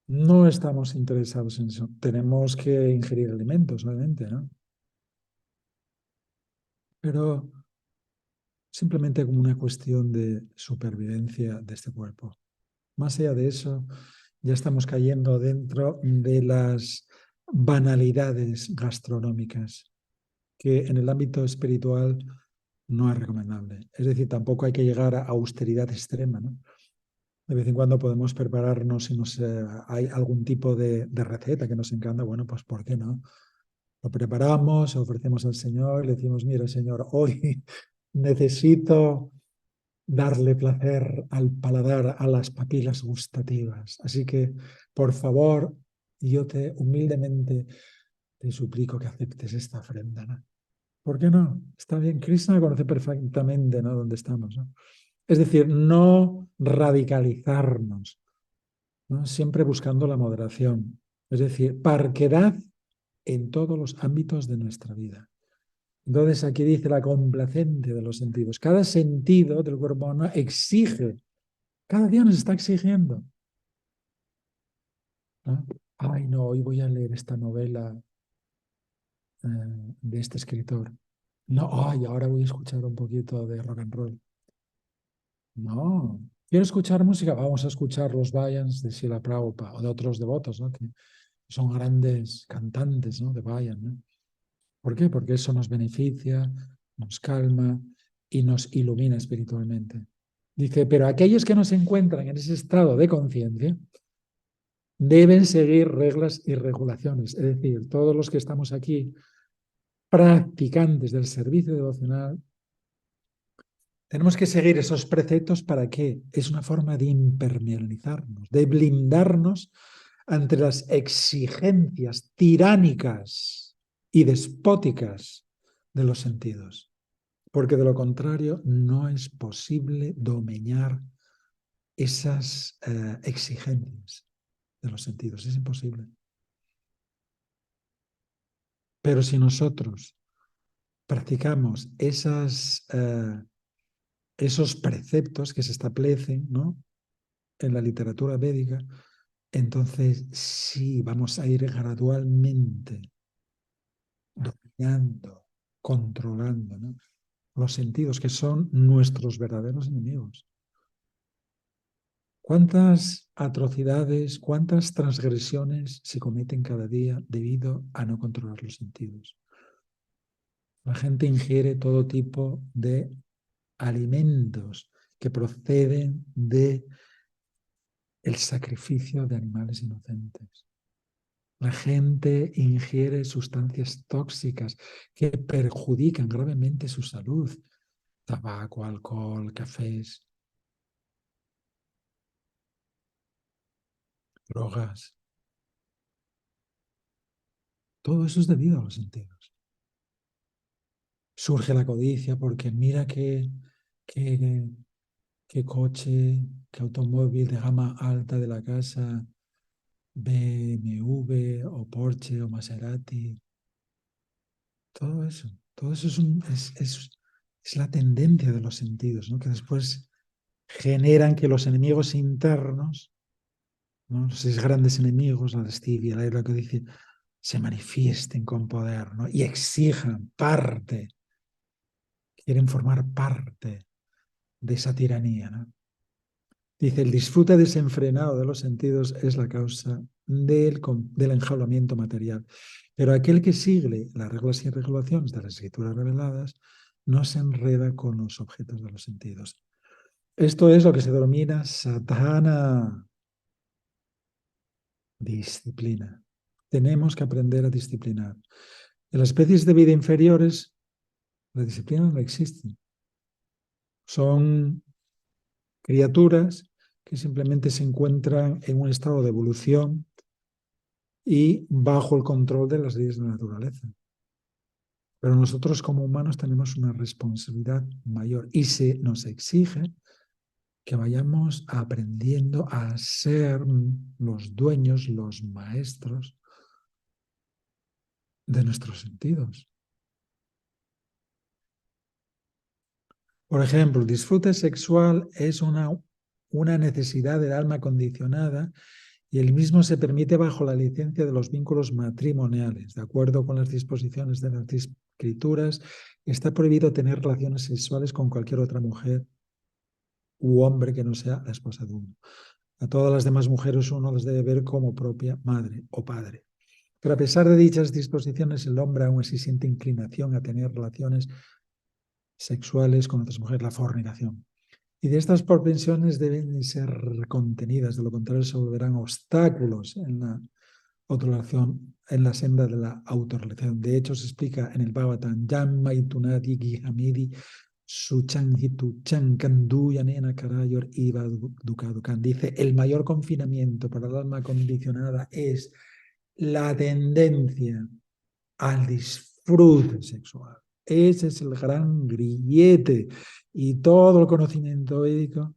No estamos interesados en eso. Tenemos que ingerir alimentos, obviamente, ¿no? Pero simplemente como una cuestión de supervivencia de este cuerpo. Más allá de eso, ya estamos cayendo dentro de las banalidades gastronómicas, que en el ámbito espiritual no es recomendable. Es decir, tampoco hay que llegar a austeridad extrema, ¿no? De vez en cuando podemos prepararnos si hay algún tipo de receta que nos encanta, bueno, pues ¿por qué no? Lo preparamos, ofrecemos al Señor, le decimos, mira, Señor, hoy necesito darle placer al paladar, a las papilas gustativas. Así que, por favor, yo humildemente te suplico que aceptes esta ofrenda, ¿no? ¿Por qué no? Está bien, Krishna conoce perfectamente, ¿no?, dónde estamos, ¿no? Es decir, no radicalizarnos, ¿no? Siempre buscando la moderación. Es decir, parquedad en todos los ámbitos de nuestra vida. Entonces aquí dice la complacencia de los sentidos. Cada sentido del cuerpo humano exige, cada día nos está exigiendo, ¿no? Ay, no, hoy voy a leer esta novela de este escritor. No, ay, ahora voy a escuchar un poquito de rock and roll. No, quiero escuchar música, vamos a escuchar los Vayans de Srila Prabhupada o de otros devotos, ¿no? Que son grandes cantantes, ¿no? De Vayan, ¿no? ¿Por qué? Porque eso nos beneficia, nos calma y nos ilumina espiritualmente. Dice, pero aquellos que no se encuentran en ese estado de conciencia deben seguir reglas y regulaciones. Es decir, todos los que estamos aquí practicantes del servicio devocional, tenemos que seguir esos preceptos para que es una forma de impermeabilizarnos, de blindarnos ante las exigencias tiránicas y despóticas de los sentidos. Porque de lo contrario no es posible domeñar esas exigencias de los sentidos. Es imposible. Pero si nosotros practicamos esos preceptos que se establecen, ¿no?, en la literatura védica, entonces sí vamos a ir gradualmente dominando, controlando, ¿no?, los sentidos que son nuestros verdaderos enemigos. ¿Cuántas atrocidades, cuántas transgresiones se cometen cada día debido a no controlar los sentidos? La gente ingiere todo tipo de alimentos que proceden de el sacrificio de animales inocentes. La gente ingiere sustancias tóxicas que perjudican gravemente su salud. Tabaco, alcohol, cafés, drogas. Todo eso es debido a los sentidos. Surge la codicia porque mira qué coche, qué automóvil de gama alta de la casa, BMW o Porsche o Maserati. Todo eso es la tendencia de los sentidos, ¿no?, que después generan que los enemigos internos, ¿no?, los 6 grandes enemigos, la lascivia, la ira, que dice, se manifiesten con poder, ¿no?, y exijan parte, quieren formar parte de esa tiranía, ¿no? Dice, el disfrute desenfrenado de los sentidos es la causa del enjaulamiento material. Pero aquel que sigue las reglas y regulaciones de las escrituras reveladas no se enreda con los objetos de los sentidos. Esto es lo que se denomina sadhana, disciplina. Tenemos que aprender a disciplinar. En las especies de vida inferiores, la disciplina no existe. Son criaturas que simplemente se encuentran en un estado de evolución y bajo el control de las leyes de la naturaleza. Pero nosotros como humanos tenemos una responsabilidad mayor y se nos exige que vayamos aprendiendo a ser los dueños, los maestros de nuestros sentidos. Por ejemplo, el disfrute sexual es una necesidad del alma condicionada y el mismo se permite bajo la licencia de los vínculos matrimoniales. De acuerdo con las disposiciones de las escrituras, está prohibido tener relaciones sexuales con cualquier otra mujer u hombre que no sea la esposa de uno. A todas las demás mujeres uno las debe ver como propia madre o padre. Pero a pesar de dichas disposiciones, el hombre aún así siente inclinación a tener relaciones sexuales con otras mujeres, la fornicación. Y de estas propensiones deben ser contenidas, de lo contrario se volverán obstáculos en la autorrealización, en la senda de la autorrealización. De hecho, se explica en el Bhagavatam, Yamaitunadi Gihamidi Suchanhitu Chankandu Yanena Karayor Iva Dukadukan. Dice, el mayor confinamiento para el alma condicionada es la tendencia al disfrute sexual. Ese es el gran grillete. Y todo el conocimiento védico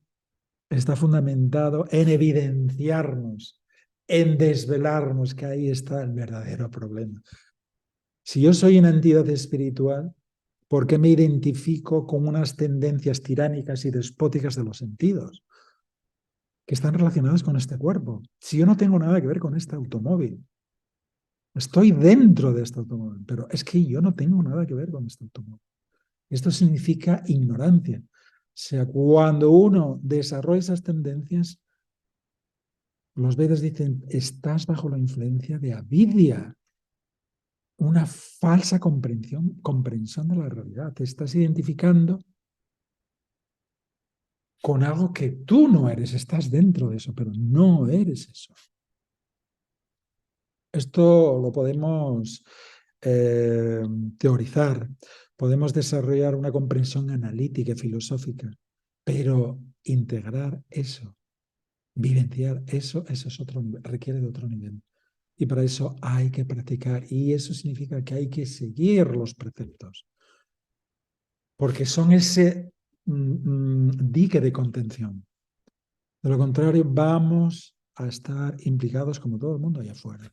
está fundamentado en evidenciarnos, en desvelarnos que ahí está el verdadero problema. Si yo soy una entidad espiritual, ¿por qué me identifico con unas tendencias tiránicas y despóticas de los sentidos? que están relacionadas con este cuerpo. Si yo no tengo nada que ver con este automóvil, estoy dentro de este automóvil, pero es que yo no tengo nada que ver con este automóvil. Esto significa ignorancia. O sea, cuando uno desarrolla esas tendencias, los Vedas dicen, estás bajo la influencia de avidya, una falsa comprensión de la realidad. Te estás identificando con algo que tú no eres, estás dentro de eso, pero no eres eso. Esto lo podemos teorizar, podemos desarrollar una comprensión analítica y filosófica, pero integrar eso, vivenciar eso, eso es otro nivel, requiere de otro nivel. Y para eso hay que practicar, y eso significa que hay que seguir los preceptos, porque son ese dique de contención. De lo contrario, vamos a estar implicados como todo el mundo allá afuera.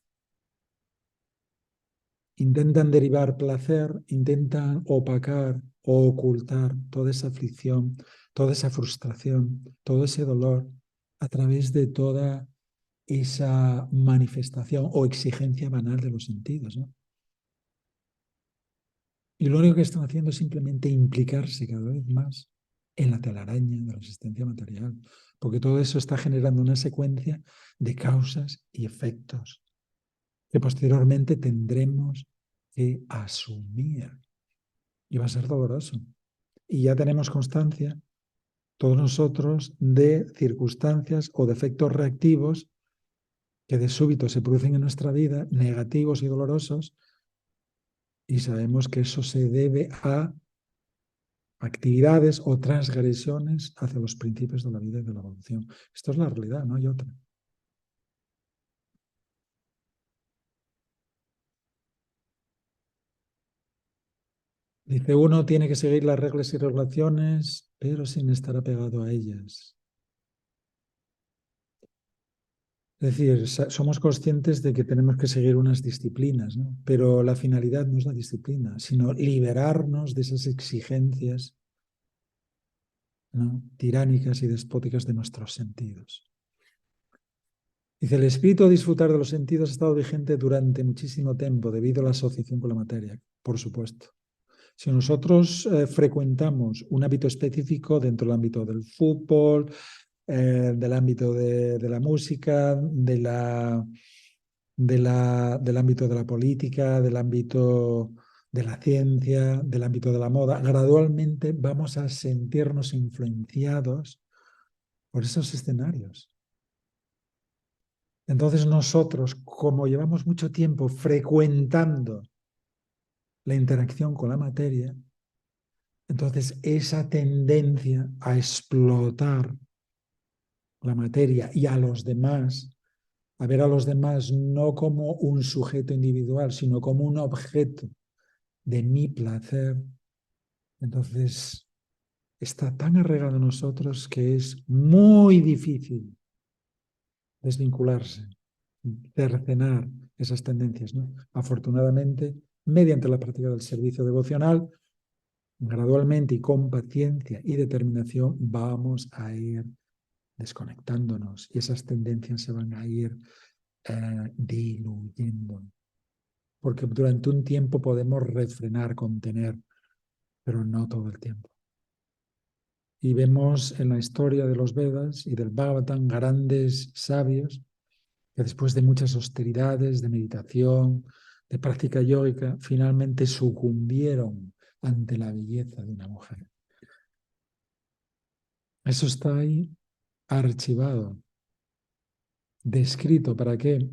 Intentan derivar placer, intentan opacar o ocultar toda esa aflicción, toda esa frustración, todo ese dolor a través de toda esa manifestación o exigencia banal de los sentidos, ¿no? Y lo único que están haciendo es simplemente implicarse cada vez más en la telaraña de la existencia material, porque todo eso está generando una secuencia de causas y efectos que posteriormente tendremos que asumir. Y va a ser doloroso. Y ya tenemos constancia, todos nosotros, de circunstancias o de efectos reactivos que de súbito se producen en nuestra vida, negativos y dolorosos, y sabemos que eso se debe a actividades o transgresiones hacia los principios de la vida y de la evolución. Esto es la realidad, no hay otra. Dice, uno tiene que seguir las reglas y regulaciones, pero sin estar apegado a ellas. Es decir, somos conscientes de que tenemos que seguir unas disciplinas, ¿no? Pero la finalidad no es la disciplina, sino liberarnos de esas exigencias, ¿no?, tiránicas y despóticas de nuestros sentidos. Dice, el espíritu a disfrutar de los sentidos ha estado vigente durante muchísimo tiempo debido a la asociación con la materia, por supuesto. Si nosotros frecuentamos un hábito específico dentro del ámbito del fútbol, del ámbito de la música, del ámbito de la política, del ámbito de la ciencia, del ámbito de la moda, gradualmente vamos a sentirnos influenciados por esos escenarios. Entonces nosotros, como llevamos mucho tiempo frecuentando la interacción con la materia, entonces esa tendencia a explotar la materia y a los demás, a ver a los demás no como un sujeto individual, sino como un objeto de mi placer, entonces está tan arraigado en nosotros que es muy difícil desvincularse, cercenar esas tendencias, ¿no? Afortunadamente, mediante la práctica del servicio devocional, gradualmente y con paciencia y determinación, vamos a ir desconectándonos y esas tendencias se van a ir diluyendo. Porque durante un tiempo podemos refrenar, contener, pero no todo el tiempo. Y vemos en la historia de los Vedas y del Bhagavatam grandes sabios que después de muchas austeridades, de meditación, de práctica yógica, finalmente sucumbieron ante la belleza de una mujer. Eso está ahí archivado, descrito. ¿Para qué?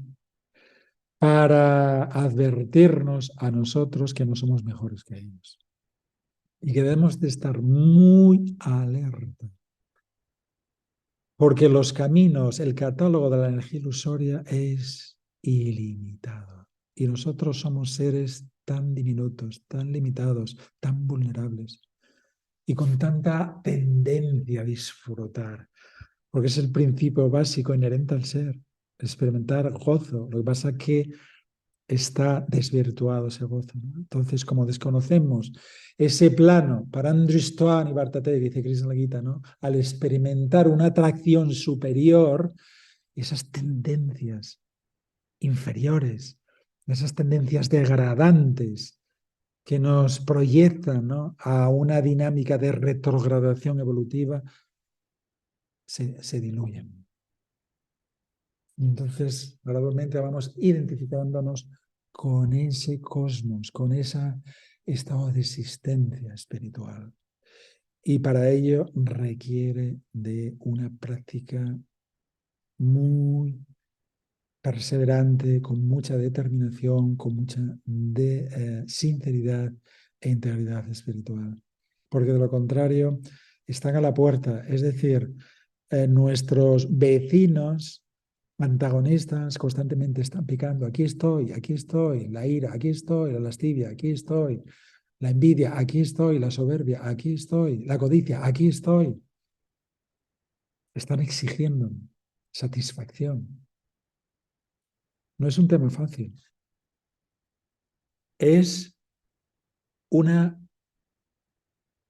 Para advertirnos a nosotros que no somos mejores que ellos. Y que debemos de estar muy alerta. Porque los caminos, el catálogo de la energía ilusoria es ilimitado. Y nosotros somos seres tan diminutos, tan limitados, tan vulnerables. Y con tanta tendencia a disfrutar. Porque es el principio básico inherente al ser. Experimentar gozo. Lo que pasa es que está desvirtuado ese gozo, ¿no? Entonces, como desconocemos ese plano, para Andristoan y Bartate, dice Krishna en la Gita, ¿no? Al experimentar una atracción superior, esas tendencias inferiores, esas tendencias degradantes que nos proyectan, ¿no?, a una dinámica de retrogradación evolutiva, se diluyen. Y entonces, gradualmente vamos identificándonos con ese cosmos, con ese estado de existencia espiritual. Y para ello requiere de una práctica muy perseverante, con mucha determinación, con mucha sinceridad e integridad espiritual. Porque de lo contrario, están a la puerta. Es decir, nuestros vecinos antagonistas constantemente están picando. Aquí estoy, la ira, aquí estoy, la lascivia, aquí estoy, la envidia, aquí estoy, la soberbia, aquí estoy, la codicia, aquí estoy. Están exigiendo satisfacción. No es un tema fácil. Es una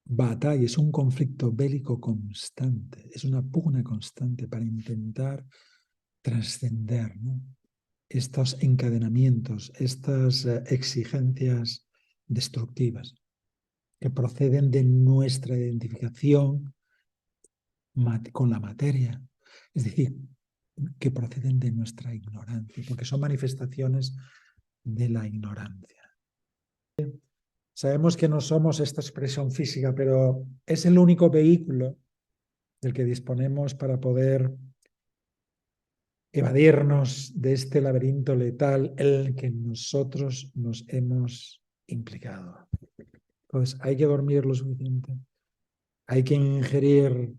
batalla, es un conflicto bélico constante, es una pugna constante para intentar trascender, ¿no?, estos encadenamientos, estas exigencias destructivas que proceden de nuestra identificación con la materia, es decir, que proceden de nuestra ignorancia, porque son manifestaciones de la ignorancia. Sabemos que no somos esta expresión física, pero es el único vehículo del que disponemos para poder evadirnos de este laberinto letal en el que nosotros nos hemos implicado. Entonces, hay que dormir lo suficiente, hay que ingerir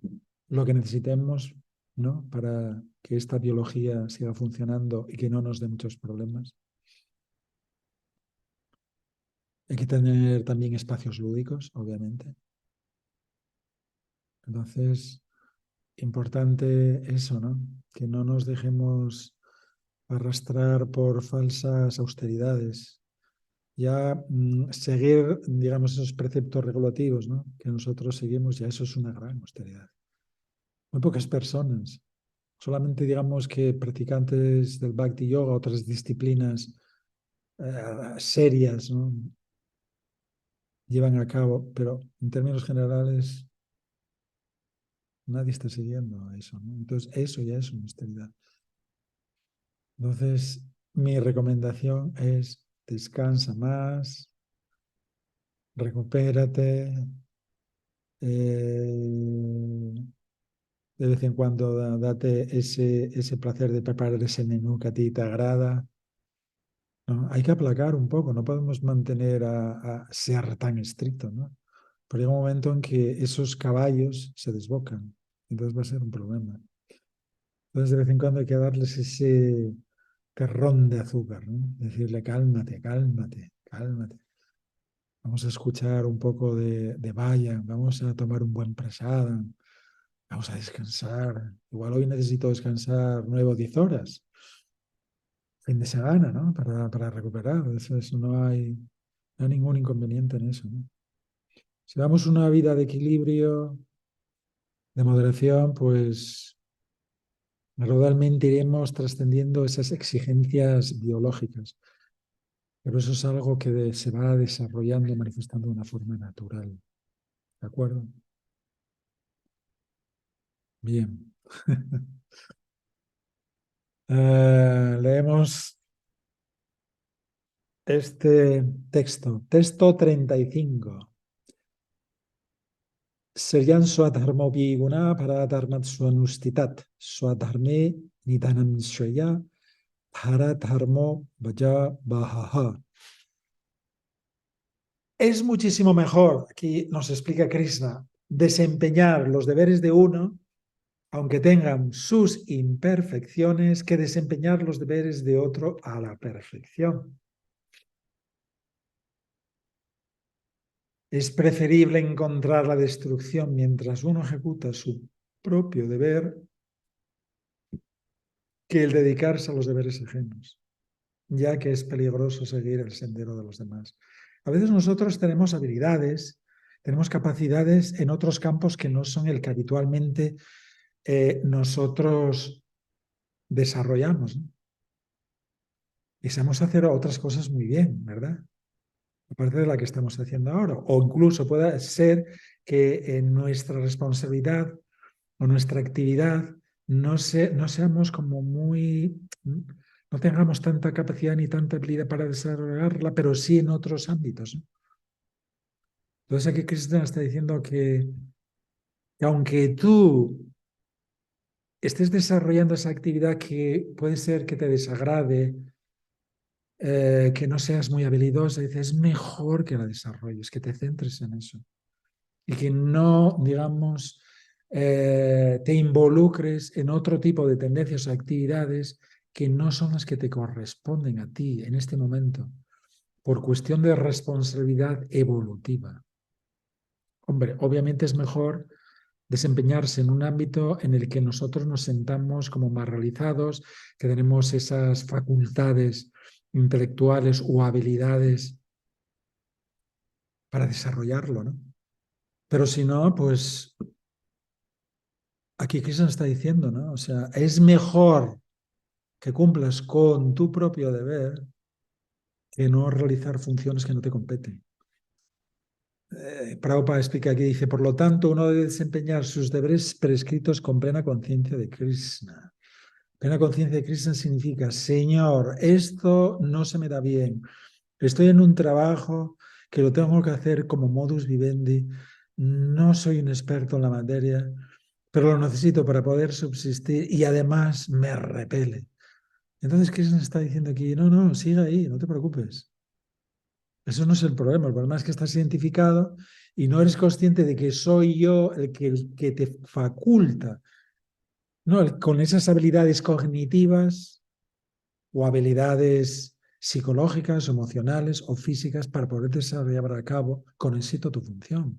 lo que necesitemos, ¿no?, para que esta biología siga funcionando y que no nos dé muchos problemas. Hay que tener también espacios lúdicos, obviamente. Entonces, importante eso, ¿no?, que no nos dejemos arrastrar por falsas austeridades. Ya seguir, digamos, esos preceptos regulativos, ¿no?, que nosotros seguimos, ya eso es una gran austeridad. Muy pocas personas, solamente digamos que practicantes del Bhakti Yoga, otras disciplinas serias, ¿no?, llevan a cabo, pero en términos generales nadie está siguiendo eso, ¿no? Entonces eso ya es una austeridad. Entonces mi recomendación es: descansa más, recupérate, de vez en cuando date ese placer de preparar ese menú que a ti te agrada, ¿no? Hay que aplacar un poco, no podemos mantener a ser tan estricto, ¿no? Pero llega un momento en que esos caballos se desbocan, entonces va a ser un problema. Entonces de vez en cuando hay que darles ese terrón de azúcar, ¿no? Decirle: cálmate, cálmate, cálmate. Vamos a escuchar un poco de Vaya, vamos a tomar un buen prasada, vamos a descansar. Igual hoy necesito descansar 9 o 10 horas, fin de semana, ¿no?, para recuperar. Eso no hay ningún inconveniente en eso, ¿no? Si damos una vida de equilibrio, de moderación, pues gradualmente iremos trascendiendo esas exigencias biológicas. Pero eso es algo que se va desarrollando y manifestando de una forma natural. ¿De acuerdo? Bien. Leemos este texto 35. Seryan swadharmo bhiguna paradharmat swanustitat swadharme nidanam shreya paradharmo vaja bahaha. Es muchísimo mejor, aquí nos explica Krishna, desempeñar los deberes de uno, aunque tengan sus imperfecciones, que desempeñar los deberes de otro a la perfección. Es preferible encontrar la destrucción mientras uno ejecuta su propio deber que el dedicarse a los deberes ajenos. ya que es peligroso seguir el sendero de los demás. A veces nosotros tenemos habilidades, tenemos capacidades en otros campos que no son el que habitualmente nosotros desarrollamos, ¿no? Y sabemos hacer otras cosas muy bien, ¿verdad? Aparte de la que estamos haciendo ahora. O incluso puede ser que en nuestra responsabilidad o nuestra actividad no seamos como muy, no tengamos tanta capacidad ni tanta habilidad para desarrollarla, pero sí en otros ámbitos, ¿no? Entonces aquí Cristian está diciendo que aunque tú estés desarrollando esa actividad que puede ser que te desagrade, que no seas muy habilidosa, dice, es mejor que la desarrolles, que te centres en eso. Y que no, digamos, te involucres en otro tipo de tendencias o actividades que no son las que te corresponden a ti en este momento, por cuestión de responsabilidad evolutiva. Hombre, obviamente es mejor desempeñarse en un ámbito en el que nosotros nos sentamos como más realizados, que tenemos esas facultades intelectuales o habilidades para desarrollarlo, ¿no? Pero si no, pues aquí Cristian está diciendo, ¿no? O sea, es mejor que cumplas con tu propio deber que no realizar funciones que no te competen. Prabhupada explica aquí, dice, por lo tanto, uno debe desempeñar sus deberes prescritos con plena conciencia de Krishna. Plena conciencia de Krishna significa, Señor, esto no se me da bien. Estoy en un trabajo que lo tengo que hacer como modus vivendi. No soy un experto en la materia, pero lo necesito para poder subsistir y además me repele. Entonces, Krishna está diciendo aquí, no, sigue ahí, no te preocupes. Eso no es el problema es que estás identificado y no eres consciente de que soy yo el que te faculta, ¿no? Con esas habilidades cognitivas o habilidades psicológicas, emocionales o físicas para poder desarrollar a cabo con éxito tu función.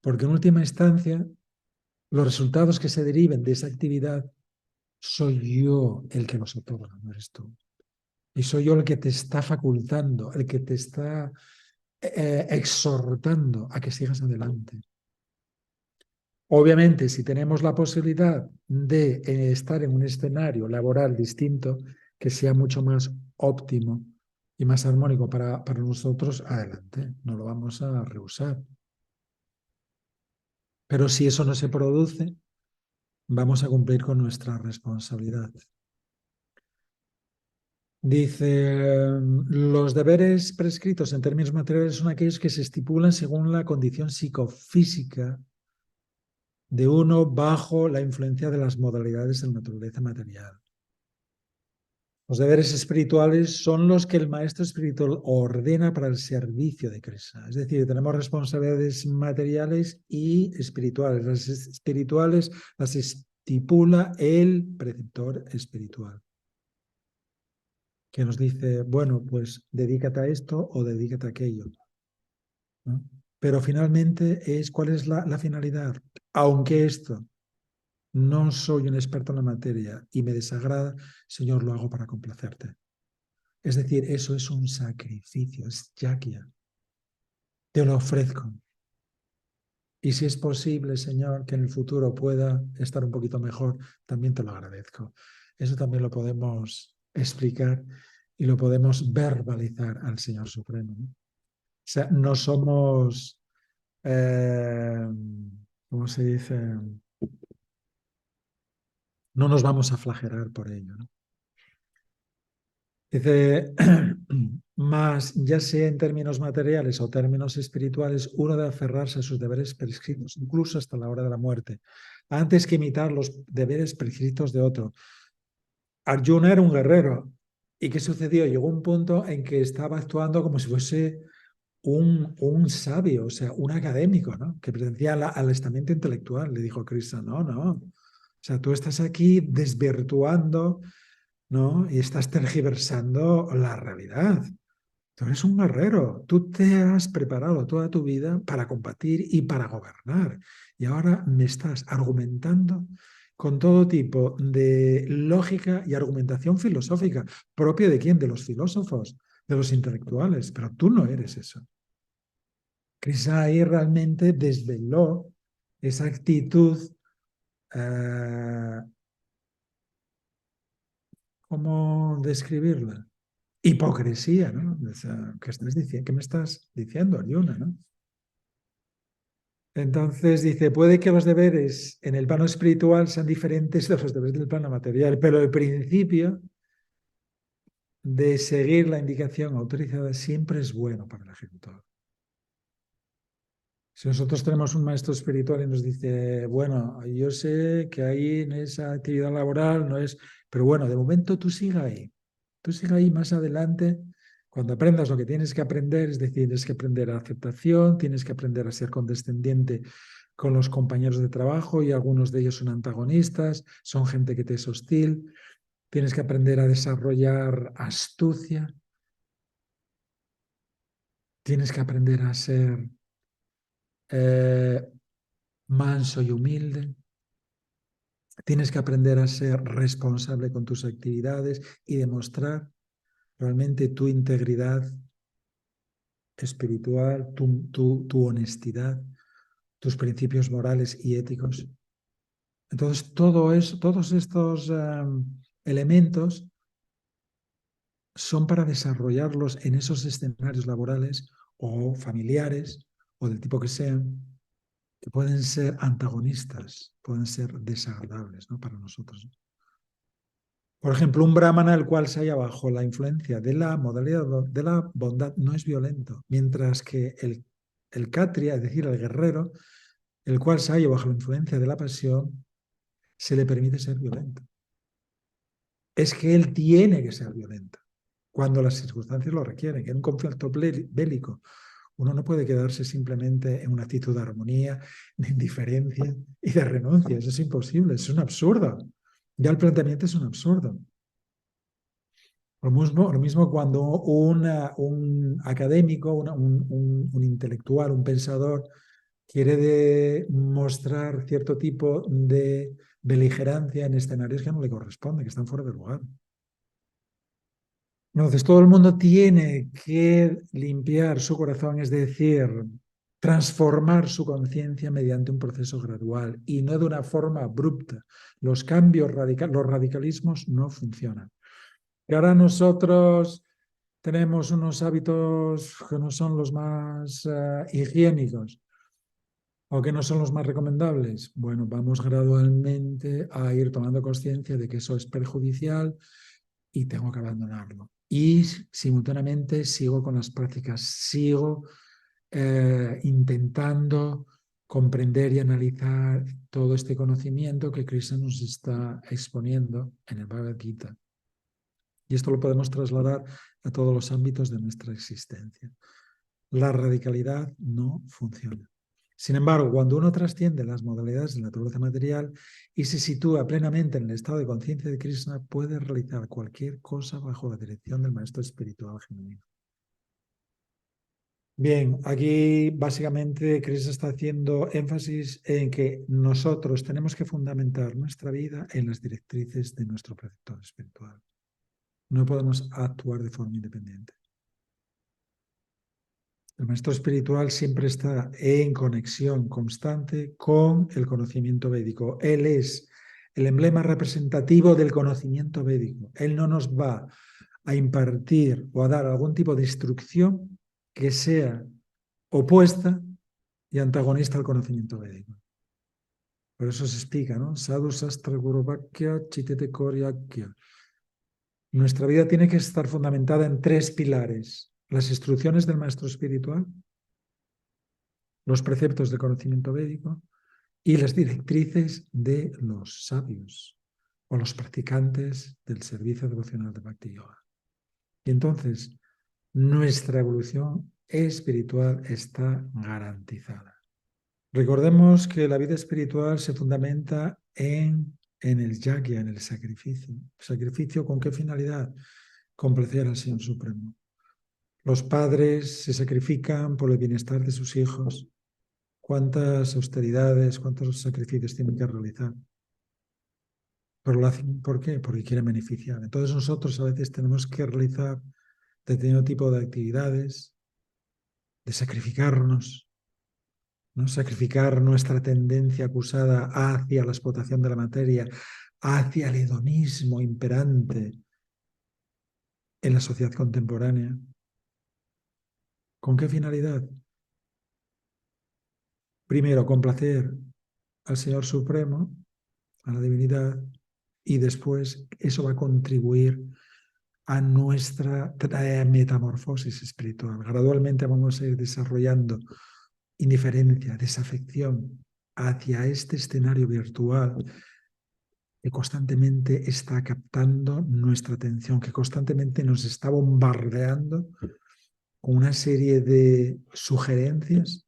Porque en última instancia, los resultados que se deriven de esa actividad soy yo el que los otorga, no eres tú. Y soy yo el que te está facultando, el que te está exhortando a que sigas adelante. Obviamente, si tenemos la posibilidad de estar en un escenario laboral distinto, que sea mucho más óptimo y más armónico para nosotros, adelante, no lo vamos a rehusar. Pero si eso no se produce, vamos a cumplir con nuestra responsabilidad. Dice, los deberes prescritos en términos materiales son aquellos que se estipulan según la condición psicofísica de uno bajo la influencia de las modalidades de la naturaleza material. Los deberes espirituales son los que el maestro espiritual ordena para el servicio de Krishna. Es decir, tenemos responsabilidades materiales y espirituales. Las espirituales las estipula el preceptor espiritual, que nos dice, bueno, pues dedícate a esto o dedícate a aquello, ¿no? Pero finalmente ¿cuál es la finalidad? Aunque esto no soy un experto en la materia y me desagrada, Señor, lo hago para complacerte. Es decir, eso es un sacrificio, es yakya. Te lo ofrezco. Y si es posible, Señor, que en el futuro pueda estar un poquito mejor, también te lo agradezco. Eso también lo podemos explicar y lo podemos verbalizar al Señor Supremo, ¿no? O sea, no somos, ¿cómo se dice? No nos vamos a flagelar por ello, ¿no? Dice, más ya sea en términos materiales o términos espirituales, uno debe aferrarse a sus deberes prescritos, incluso hasta la hora de la muerte, antes que imitar los deberes prescritos de otro. Arjuna era un guerrero. ¿Y qué sucedió? Llegó un punto en que estaba actuando como si fuese un sabio, o sea, un académico, ¿no? Que pertenecía al estamento intelectual. Le dijo Krishna, no. O sea, tú estás aquí desvirtuando, ¿no? Y estás tergiversando la realidad. Tú eres un guerrero. Tú te has preparado toda tu vida para combatir y para gobernar. Y ahora me estás argumentando con todo tipo de lógica y argumentación filosófica, propia de quién, de los filósofos, de los intelectuales, pero tú no eres eso. Krishna ahí realmente desveló esa actitud, ¿cómo describirla? Hipocresía, ¿no? O sea, ¿qué me estás diciendo, Arjuna, ¿no? Entonces dice, puede que los deberes en el plano espiritual sean diferentes de los deberes del plano material, pero el principio de seguir la indicación autorizada siempre es bueno para el ejecutor. Si nosotros tenemos un maestro espiritual y nos dice, bueno, yo sé que ahí en esa actividad laboral no es, pero bueno, de momento tú siga ahí. Tú siga ahí más adelante, cuando aprendas lo que tienes que aprender, es decir, tienes que aprender a aceptación, tienes que aprender a ser condescendiente con los compañeros de trabajo y algunos de ellos son antagonistas, son gente que te es hostil, tienes que aprender a desarrollar astucia, tienes que aprender a ser manso y humilde. Tienes que aprender a ser responsable con tus actividades y demostrar realmente tu integridad espiritual, tu honestidad, tus principios morales y éticos. Entonces, todos estos elementos son para desarrollarlos en esos escenarios laborales o familiares o del tipo que sean, que pueden ser antagonistas, pueden ser desagradables, ¿no? Para nosotros. Por ejemplo, un brahmana el cual se halla bajo la influencia de la modalidad de la bondad no es violento, mientras que el kshatriya, es decir, el guerrero, el cual se halla bajo la influencia de la pasión, se le permite ser violento. Es que él tiene que ser violento cuando las circunstancias lo requieren, que en un conflicto bélico uno no puede quedarse simplemente en una actitud de armonía, de indiferencia y de renuncia. Eso es imposible, es un absurdo. Ya el planteamiento es un absurdo. Lo mismo cuando un académico, un intelectual, un pensador, quiere mostrar cierto tipo de beligerancia en escenarios que no le corresponden, que están fuera de lugar. Entonces, todo el mundo tiene que limpiar su corazón, es decir, transformar su conciencia mediante un proceso gradual y no de una forma abrupta. Los cambios los radicalismos no funcionan. Y ahora nosotros tenemos unos hábitos que no son los más higiénicos o que no son los más recomendables. Bueno, vamos gradualmente a ir tomando conciencia de que eso es perjudicial y tengo que abandonarlo. Y simultáneamente sigo con las prácticas, sigo intentando comprender y analizar todo este conocimiento que Krishna nos está exponiendo en el Bhagavad Gita. Y esto lo podemos trasladar a todos los ámbitos de nuestra existencia. La radicalidad no funciona. Sin embargo, cuando uno trasciende las modalidades de la naturaleza material y se sitúa plenamente en el estado de conciencia de Krishna, puede realizar cualquier cosa bajo la dirección del maestro espiritual genuino. Bien, aquí básicamente Krishna está haciendo énfasis en que nosotros tenemos que fundamentar nuestra vida en las directrices de nuestro preceptor espiritual. No podemos actuar de forma independiente. El maestro espiritual siempre está en conexión constante con el conocimiento védico. Él es el emblema representativo del conocimiento védico. Él no nos va a impartir o a dar algún tipo de instrucción que sea opuesta y antagonista al conocimiento védico. Por eso se explica, ¿no? Sadhu Sastra Guru Vakya Chitete Koryakya. Nuestra vida tiene que estar fundamentada en 3 pilares: las instrucciones del maestro espiritual, los preceptos de conocimiento védico y las directrices de los sabios o los practicantes del servicio devocional de Bhakti Yoga. Y entonces nuestra evolución espiritual está garantizada. Recordemos que la vida espiritual se fundamenta en el yagya, en el sacrificio. ¿Sacrificio con qué finalidad? Complacer al Señor Supremo. Los padres se sacrifican por el bienestar de sus hijos. ¿Cuántas austeridades, cuántos sacrificios tienen que realizar? Pero lo hacen, ¿por qué? Porque quieren beneficiar. Entonces nosotros a veces tenemos que realizar determinado tipo de actividades, de sacrificarnos, ¿no? Sacrificar nuestra tendencia acusada hacia la explotación de la materia, hacia el hedonismo imperante en la sociedad contemporánea. ¿Con qué finalidad? Primero, complacer al Señor Supremo, a la divinidad, y después eso va a contribuir a nuestra metamorfosis espiritual. Gradualmente vamos a ir desarrollando indiferencia, desafección hacia este escenario virtual que constantemente está captando nuestra atención, que constantemente nos está bombardeando con una serie de sugerencias,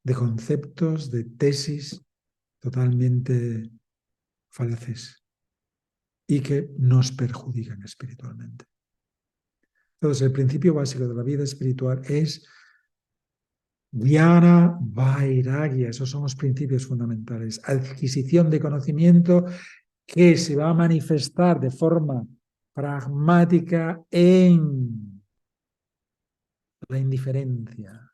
de conceptos, de tesis totalmente falaces y que nos perjudican espiritualmente. Entonces, el principio básico de la vida espiritual es Dhyana Vairagya. Esos son los principios fundamentales. Adquisición de conocimiento que se va a manifestar de forma pragmática en la indiferencia,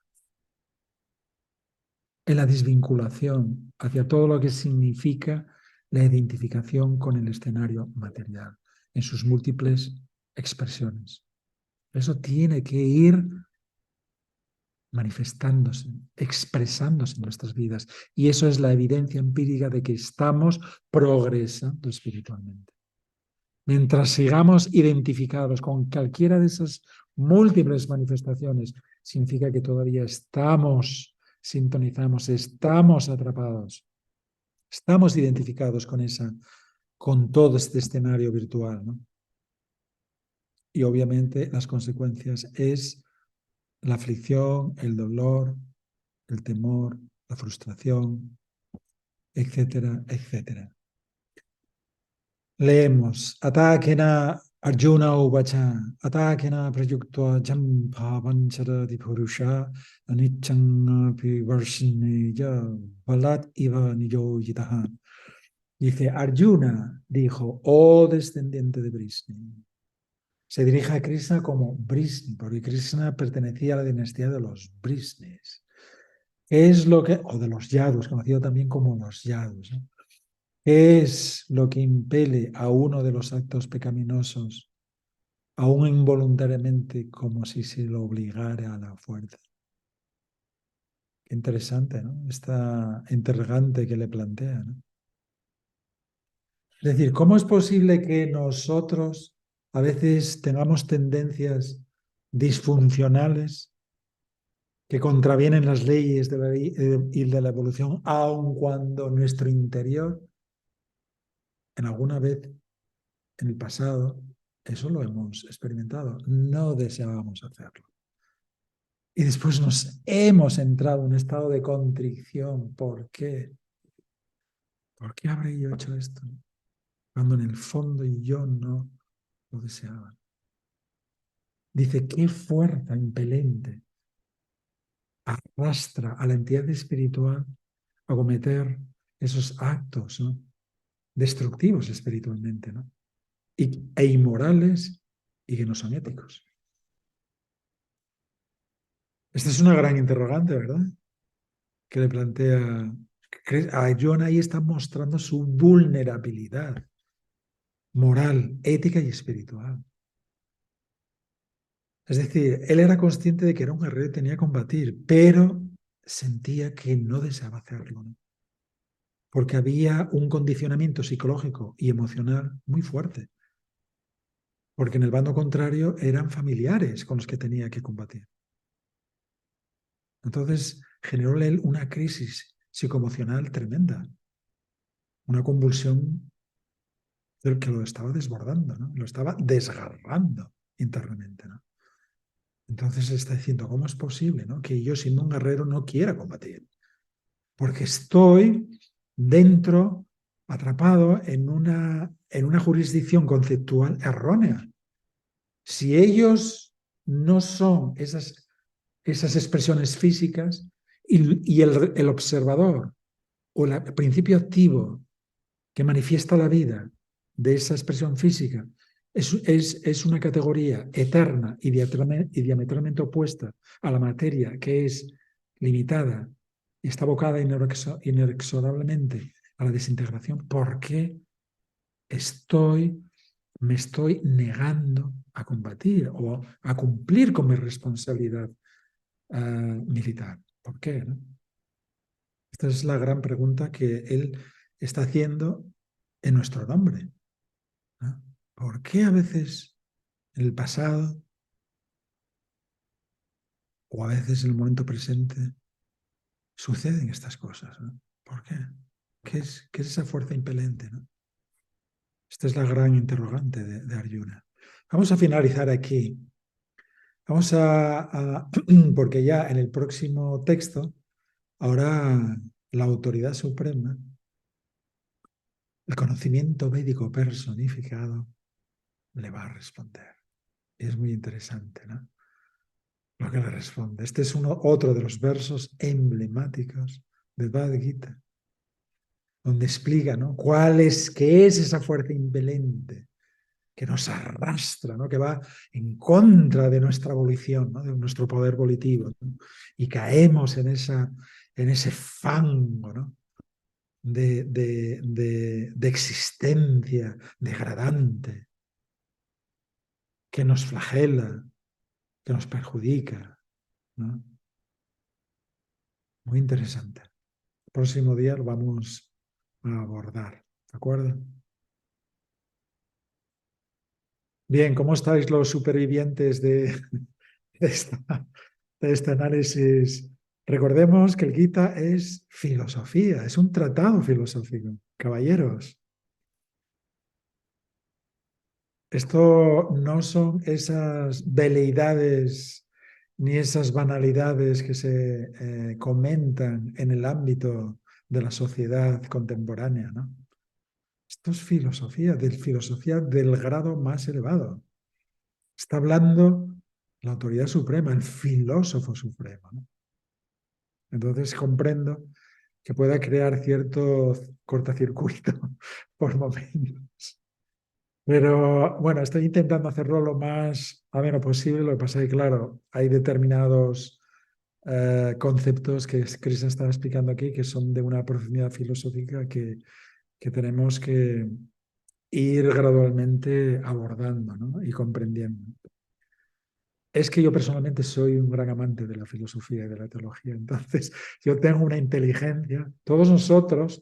en la desvinculación hacia todo lo que significa la identificación con el escenario material, en sus múltiples expresiones. Eso tiene que ir manifestándose, expresándose en nuestras vidas. Y eso es la evidencia empírica de que estamos progresando espiritualmente. Mientras sigamos identificados con cualquiera de esas múltiples manifestaciones, significa que todavía estamos sintonizamos, estamos atrapados, estamos identificados con todo este escenario virtual, ¿no? Y obviamente las consecuencias es la aflicción, el dolor, el temor, la frustración, etcétera, etcétera. Leemos, Atakena Arjuna Uvacha, Atakena Prayuktva Jamphavanchara Purusha Anichang Pivarshineya Valat Iva Niyoyitaha. Dice, Arjuna dijo, oh descendiente de Brisni. Se dirige a Krishna como Brisni, porque Krishna pertenecía a la dinastía de los Brisnis. ¿Qué es lo que, o de los Yadus, conocido también como los Yadus, ¿no? ¿Qué es lo que impele a uno de los actos pecaminosos, aún involuntariamente, como si se lo obligara a la fuerza? Qué interesante, ¿no? Esta interrogante que le plantea, ¿no? Es decir, ¿cómo es posible que nosotros a veces tengamos tendencias disfuncionales que contravienen las leyes de la, y de la evolución, aun cuando nuestro interior, en alguna vez en el pasado, eso lo hemos experimentado, no deseábamos hacerlo? Y después nos hemos entrado en un estado de contrición. ¿Por qué? ¿Por qué habré yo hecho esto? Cuando en el fondo yo no lo deseaba. Dice, qué fuerza impelente arrastra a la entidad espiritual a cometer esos actos, ¿no?, destructivos espiritualmente, ¿no?, e inmorales y que no son éticos. Esta es una gran interrogante, ¿verdad?, que le plantea a John. Ahí está mostrando su vulnerabilidad moral, ética y espiritual. Es decir, él era consciente de que era un guerrero y tenía que combatir, pero sentía que no deseaba hacerlo, ¿no?, porque había un condicionamiento psicológico y emocional muy fuerte, porque en el bando contrario eran familiares con los que tenía que combatir. Entonces generó en él una crisis psicoemocional tremenda, una convulsión que lo estaba desbordando, ¿no?, lo estaba desgarrando internamente, ¿no? Entonces está diciendo, ¿cómo es posible, ¿no?, que yo, siendo un guerrero, no quiera combatir? Porque estoy dentro, atrapado en una jurisdicción conceptual errónea. Si ellos no son esas expresiones físicas y el observador o el principio activo que manifiesta la vida de esa expresión física es una categoría eterna y diametralmente opuesta a la materia, que es limitada y está abocada inexorablemente a la desintegración, ¿por qué me estoy negando a combatir o a cumplir con mi responsabilidad militar? ¿Por qué? ¿No? Esta es la gran pregunta que él está haciendo en nuestro nombre, ¿no? ¿Por qué a veces en el pasado o a veces en el momento presente suceden estas cosas? ¿No? ¿Por qué? ¿Qué es esa fuerza impelente? ¿No? Esta es la gran interrogante de Arjuna. Vamos a finalizar aquí. Vamos porque ya en el próximo texto, ahora la autoridad suprema, el conocimiento védico personificado, le va a responder. Y es muy interesante, ¿no? Lo que le responde. Este es otro de los versos emblemáticos del Bhagavad Gita, donde explica, ¿no? ¿Qué es esa fuerza impelente que nos arrastra, ¿no? Que va en contra de nuestra volición, ¿no? De nuestro poder volitivo, ¿no? Y caemos en ese fango, ¿no? de existencia degradante que nos flagela, que nos perjudica, ¿no? Muy interesante. El próximo día lo vamos a abordar, ¿de acuerdo? Bien, ¿cómo estáis los supervivientes de este análisis? Recordemos que el Gita es filosofía, es un tratado filosófico. Caballeros, esto no son esas veleidades ni esas banalidades que se comentan en el ámbito de la sociedad contemporánea, ¿no? Esto es filosofía del grado más elevado. Está hablando la autoridad suprema, el filósofo supremo, ¿no? Entonces comprendo que pueda crear cierto cortocircuito por momentos. Pero bueno, estoy intentando hacerlo lo más ameno posible. Lo que pasa es que, claro, hay determinados conceptos que Chris estaba explicando aquí que son de una profundidad filosófica que tenemos que ir gradualmente abordando, ¿no? Y comprendiendo. Es que yo personalmente soy un gran amante de la filosofía y de la teología, entonces yo tengo una inteligencia, todos nosotros,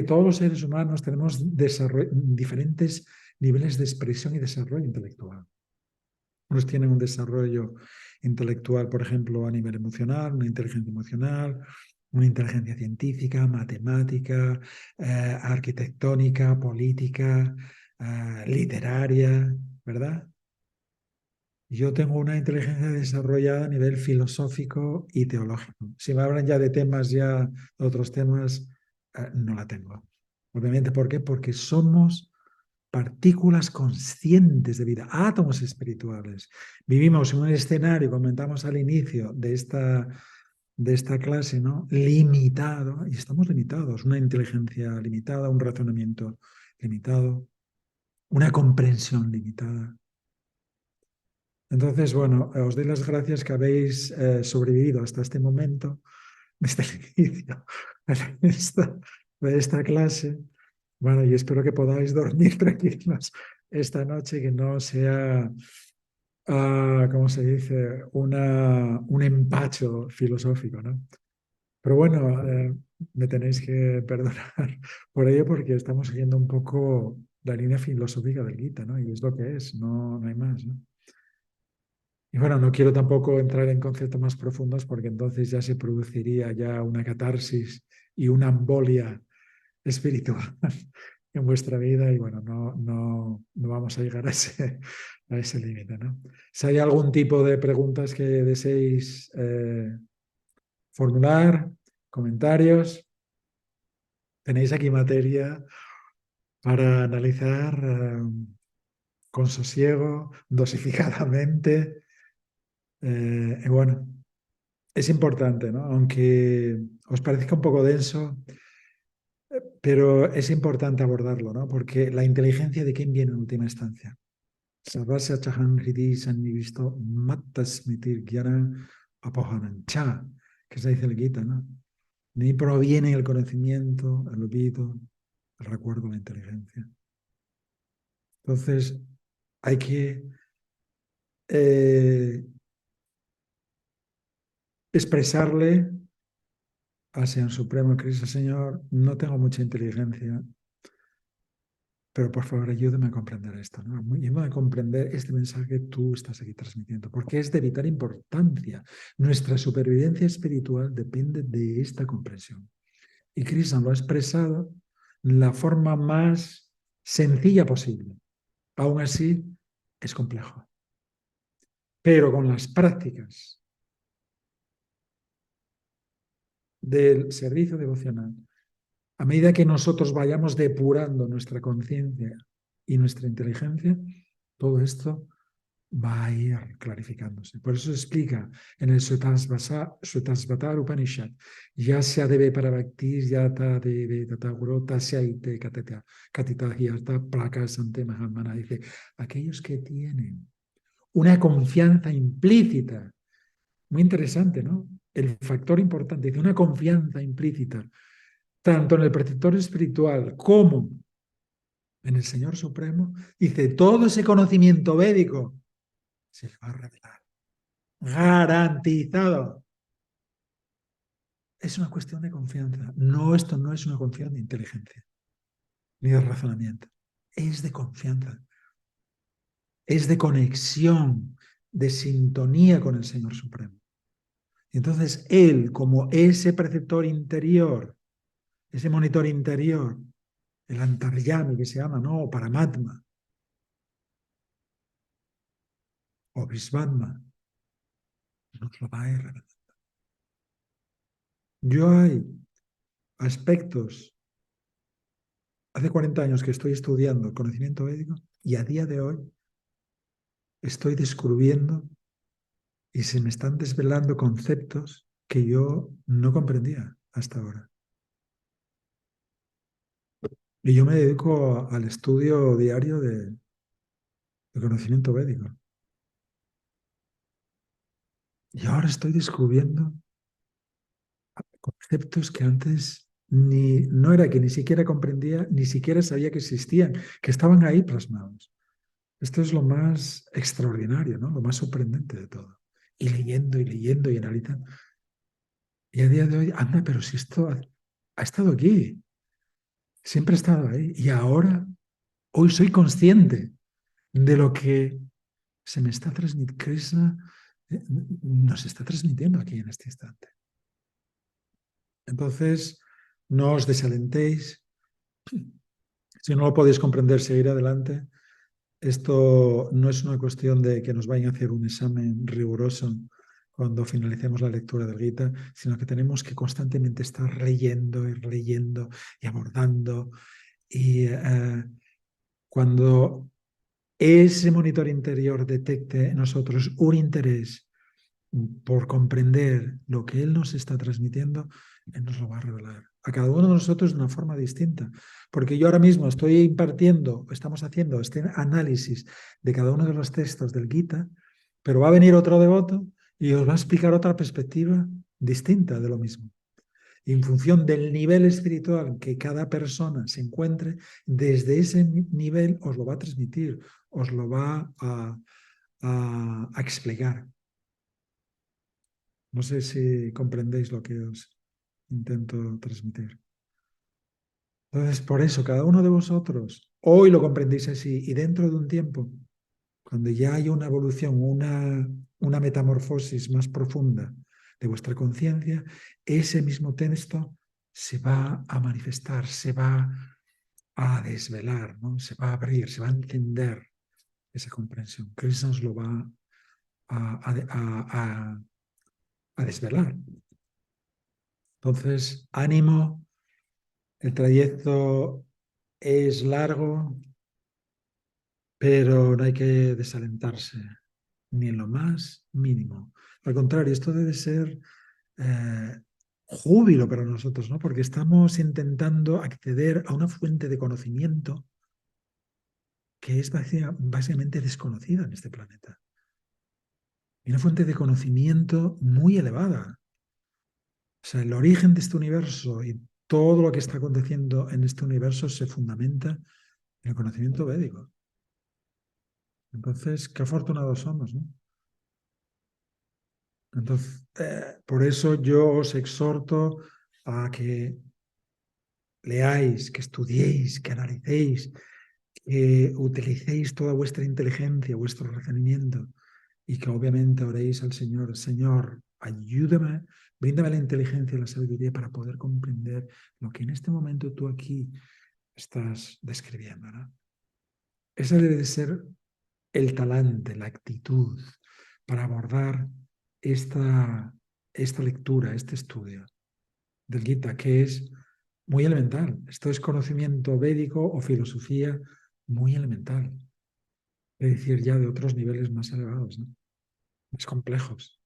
todos los seres humanos tenemos diferentes niveles de expresión y desarrollo intelectual. Unos tienen un desarrollo intelectual, por ejemplo, a nivel emocional, una inteligencia emocional, una inteligencia científica, matemática, arquitectónica, política, literaria, ¿verdad? Yo tengo una inteligencia desarrollada a nivel filosófico y teológico. Si me hablan ya de temas, ya de otros temas, no la tengo. Obviamente, ¿por qué? Porque somos partículas conscientes de vida, átomos espirituales. Vivimos en un escenario, comentamos al inicio de esta clase, ¿no? Limitado, y estamos limitados. Una inteligencia limitada, un razonamiento limitado, una comprensión limitada. Entonces, bueno, os doy las gracias que habéis sobrevivido hasta este momento, desde el inicio de esta clase. Bueno, y espero que podáis dormir tranquilos esta noche, que no sea, ¿cómo se dice?, un empacho filosófico, ¿no? Pero bueno, me tenéis que perdonar por ello, porque estamos siguiendo un poco la línea filosófica del Gita, ¿no? Y es lo que es, no hay más, ¿no? Y bueno, no quiero tampoco entrar en conceptos más profundos, porque entonces ya se produciría ya una catarsis y una embolia espiritual en vuestra vida, y bueno, no vamos a llegar a ese límite, ¿no? Si hay algún tipo de preguntas que deseéis formular, comentarios, tenéis aquí materia para analizar con sosiego, dosificadamente. Y bueno, es importante, ¿no? Aunque os parezca un poco denso, Pero es importante abordarlo, ¿no? Porque la inteligencia de quién viene en última instancia. Sarvasya chahan hridi sannivisto mattasmitir gyanan apohanan cha, que se dice el Gita, ¿no? Ni proviene el conocimiento, el olvido, el recuerdo, la inteligencia. Entonces, hay que expresarle al Señor Supremo, Cristo, Señor, no tengo mucha inteligencia, pero por favor ayúdame a comprender esto, ¿no? Ayúdame a comprender este mensaje que tú estás aquí transmitiendo, porque es de vital importancia. Nuestra supervivencia espiritual depende de esta comprensión. Y Krishna lo ha expresado en la forma más sencilla posible. Aún así, es complejo. Pero con las prácticas del servicio devocional, a medida que nosotros vayamos depurando nuestra conciencia y nuestra inteligencia, todo esto va a ir clarificándose. Por eso se explica en el Sutasvatar Upanishad, yasya deve parabhaktis yata deve tataguro tasyaite katita hyarta prakasante mahamana. Dice, aquellos que tienen una confianza implícita, muy interesante, ¿no? El factor importante, dice una confianza implícita, tanto en el preceptor espiritual como en el Señor Supremo, dice, todo ese conocimiento védico se va a revelar. Garantizado. Es una cuestión de confianza. No, esto no es una cuestión de inteligencia ni de razonamiento. Es de confianza. Es de conexión, de sintonía con el Señor Supremo. Y entonces Él, como ese preceptor interior, ese monitor interior, el antaryami que se llama, ¿no? O Paramatma, o Visvatma, nos lo va a ir revelando. Yo hay aspectos, hace 40 años que estoy estudiando el conocimiento védico y a día de hoy estoy descubriendo y se me están desvelando conceptos que yo no comprendía hasta ahora. Y yo me dedico al estudio diario de conocimiento védico. Y ahora estoy descubriendo conceptos que antes no era que ni siquiera comprendía, ni siquiera sabía que existían, que estaban ahí plasmados. Esto es lo más extraordinario, ¿no? Lo más sorprendente de todo. Y leyendo y analizando. Y a día de hoy, anda, pero si esto ha estado aquí, siempre ha estado ahí. Y ahora, hoy soy consciente de lo que se me está transmitiendo, Krishna nos está transmitiendo aquí en este instante. Entonces, no os desalentéis. Si no lo podéis comprender, seguir adelante. Esto no es una cuestión de que nos vayan a hacer un examen riguroso cuando finalicemos la lectura del Gita, sino que tenemos que constantemente estar leyendo y abordando. Y cuando ese monitor interior detecte en nosotros un interés por comprender lo que Él nos está transmitiendo, Él nos lo va a revelar. A cada uno de nosotros de una forma distinta. Porque yo ahora mismo estoy impartiendo, estamos haciendo este análisis de cada uno de los textos del Gita, pero va a venir otro devoto y os va a explicar otra perspectiva distinta de lo mismo. Y en función del nivel espiritual que cada persona se encuentre, desde ese nivel os lo va a transmitir, os lo va a explicar. No sé si comprendéis lo que os intento transmitir. Entonces, por eso, cada uno de vosotros, hoy lo comprendéis así, y dentro de un tiempo, cuando ya haya una evolución, una metamorfosis más profunda de vuestra conciencia, ese mismo texto se va a manifestar, se va a desvelar, ¿no? Se va a abrir, se va a encender esa comprensión. Krishna os lo va a desvelar. Entonces, ánimo, el trayecto es largo, pero no hay que desalentarse, ni en lo más mínimo. Al contrario, esto debe ser júbilo para nosotros, ¿no? Porque estamos intentando acceder a una fuente de conocimiento que es básicamente desconocida en este planeta. Y una fuente de conocimiento muy elevada. O sea, el origen de este universo y todo lo que está aconteciendo en este universo se fundamenta en el conocimiento védico. Entonces, qué afortunados somos, ¿no? Entonces, por eso yo os exhorto a que leáis, que estudiéis, que analicéis, que utilicéis toda vuestra inteligencia, vuestro razonamiento y que obviamente oréis al Señor, Señor, ayúdame, bríndame la inteligencia y la sabiduría para poder comprender lo que en este momento tú aquí estás describiendo, ¿no? Ese debe de ser el talante, la actitud para abordar esta lectura, este estudio del Gita, que es muy elemental. Esto es conocimiento védico o filosofía muy elemental. Es decir, ya de otros niveles más elevados, ¿no? Más complejos.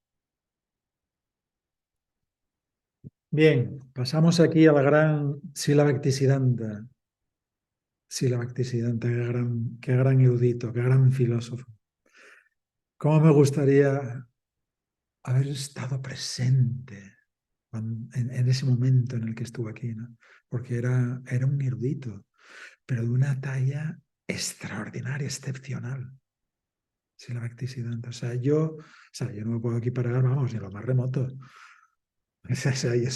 Bien, pasamos aquí a la gran Sila Bhaktisiddhanta. Sila Bhaktisiddhanta, qué gran erudito, qué gran filósofo. Cómo me gustaría haber estado presente en ese momento en el que estuve aquí, ¿no? Porque era un erudito, pero de una talla extraordinaria, excepcional. Sila Bhaktisiddhanta. O sea, yo no me puedo equiparar, vamos, ni lo más remoto. O sea, yo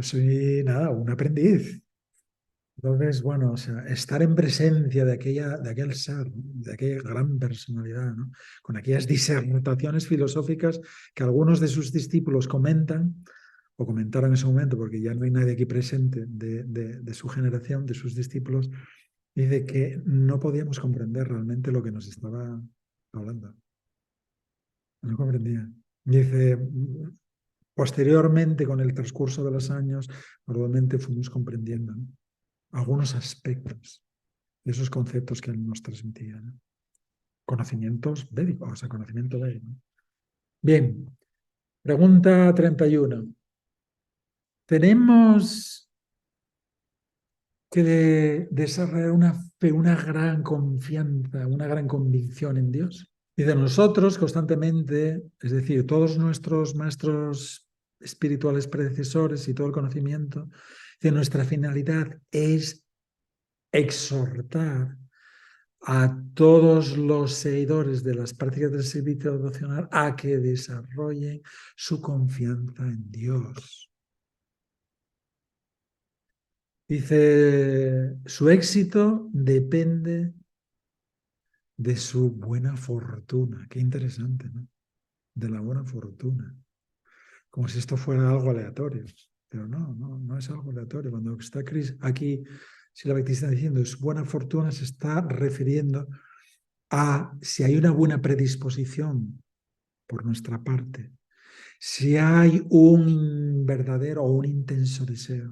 soy nada, un aprendiz. Entonces, bueno, o sea, estar en presencia de aquel ser, ¿no? De aquella gran personalidad, ¿no? Con aquellas disertaciones filosóficas que algunos de sus discípulos comentan, o comentaron en ese momento, porque ya no hay nadie aquí presente de su generación, de sus discípulos, dice que no podíamos comprender realmente lo que nos estaba hablando. No comprendía. Dice, posteriormente, con el transcurso de los años, normalmente fuimos comprendiendo, ¿no? Algunos aspectos de esos conceptos que él nos transmitía, ¿no? Conocimientos védicos, o sea, conocimiento védico. Bien, pregunta 31. Tenemos que desarrollar una fe, una gran confianza, una gran convicción en Dios. Y de nosotros constantemente, es decir, todos nuestros maestros espirituales predecesores y todo el conocimiento, de nuestra finalidad es exhortar a todos los seguidores de las prácticas del servicio devocional a que desarrollen su confianza en Dios. Dice, su éxito depende de su buena fortuna. Qué interesante, ¿no? De la buena fortuna. Como si esto fuera algo aleatorio. Pero no es algo aleatorio. Cuando está aquí, si la Bhakti está diciendo es buena fortuna, se está refiriendo a si hay una buena predisposición por nuestra parte, si hay un verdadero o un intenso deseo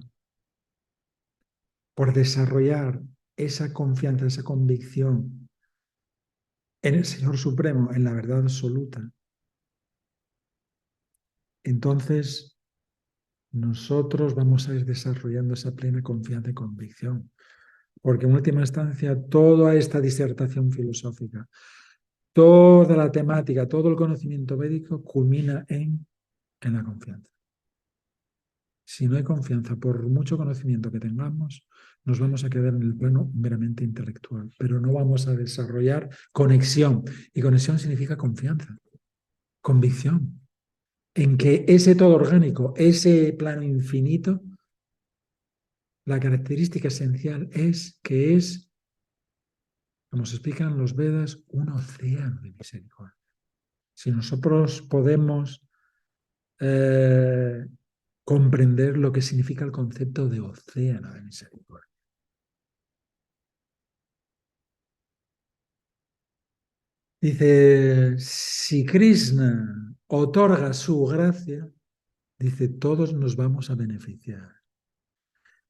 por desarrollar esa confianza, esa convicción en el Señor Supremo, en la verdad absoluta, entonces nosotros vamos a ir desarrollando esa plena confianza y convicción. Porque en última instancia, toda esta disertación filosófica, toda la temática, todo el conocimiento védico culmina en la confianza. Si no hay confianza, por mucho conocimiento que tengamos, nos vamos a quedar en el plano meramente intelectual, pero no vamos a desarrollar conexión. Y conexión significa confianza, convicción, en que ese todo orgánico, ese plano infinito, la característica esencial es que es, como se explican los Vedas, un océano de misericordia. Si nosotros podemos comprender lo que significa el concepto de océano de misericordia. Dice, si Krishna otorga su gracia, dice, todos nos vamos a beneficiar.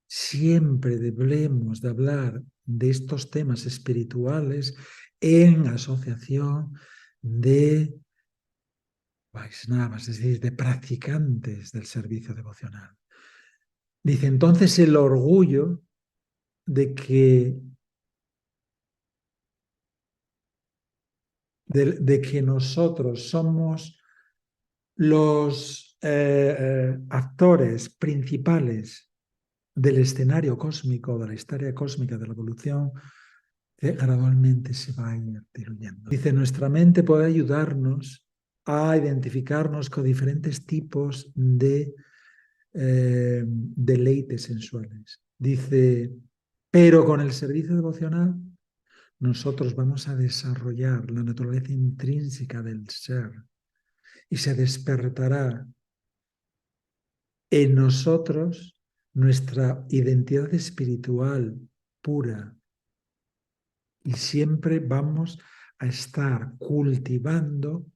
Siempre debemos de hablar de estos temas espirituales en asociación de Vaisnavas, es decir, de practicantes del servicio devocional. Dice, entonces el orgullo de que nosotros somos los actores principales del escenario cósmico, de la historia cósmica de la evolución, gradualmente se va a ir diluyendo. Dice, nuestra mente puede ayudarnos a identificarnos con diferentes tipos de deleites sensuales. Dice, pero con el servicio devocional nosotros vamos a desarrollar la naturaleza intrínseca del ser y se despertará en nosotros nuestra identidad espiritual pura y siempre vamos a estar cultivando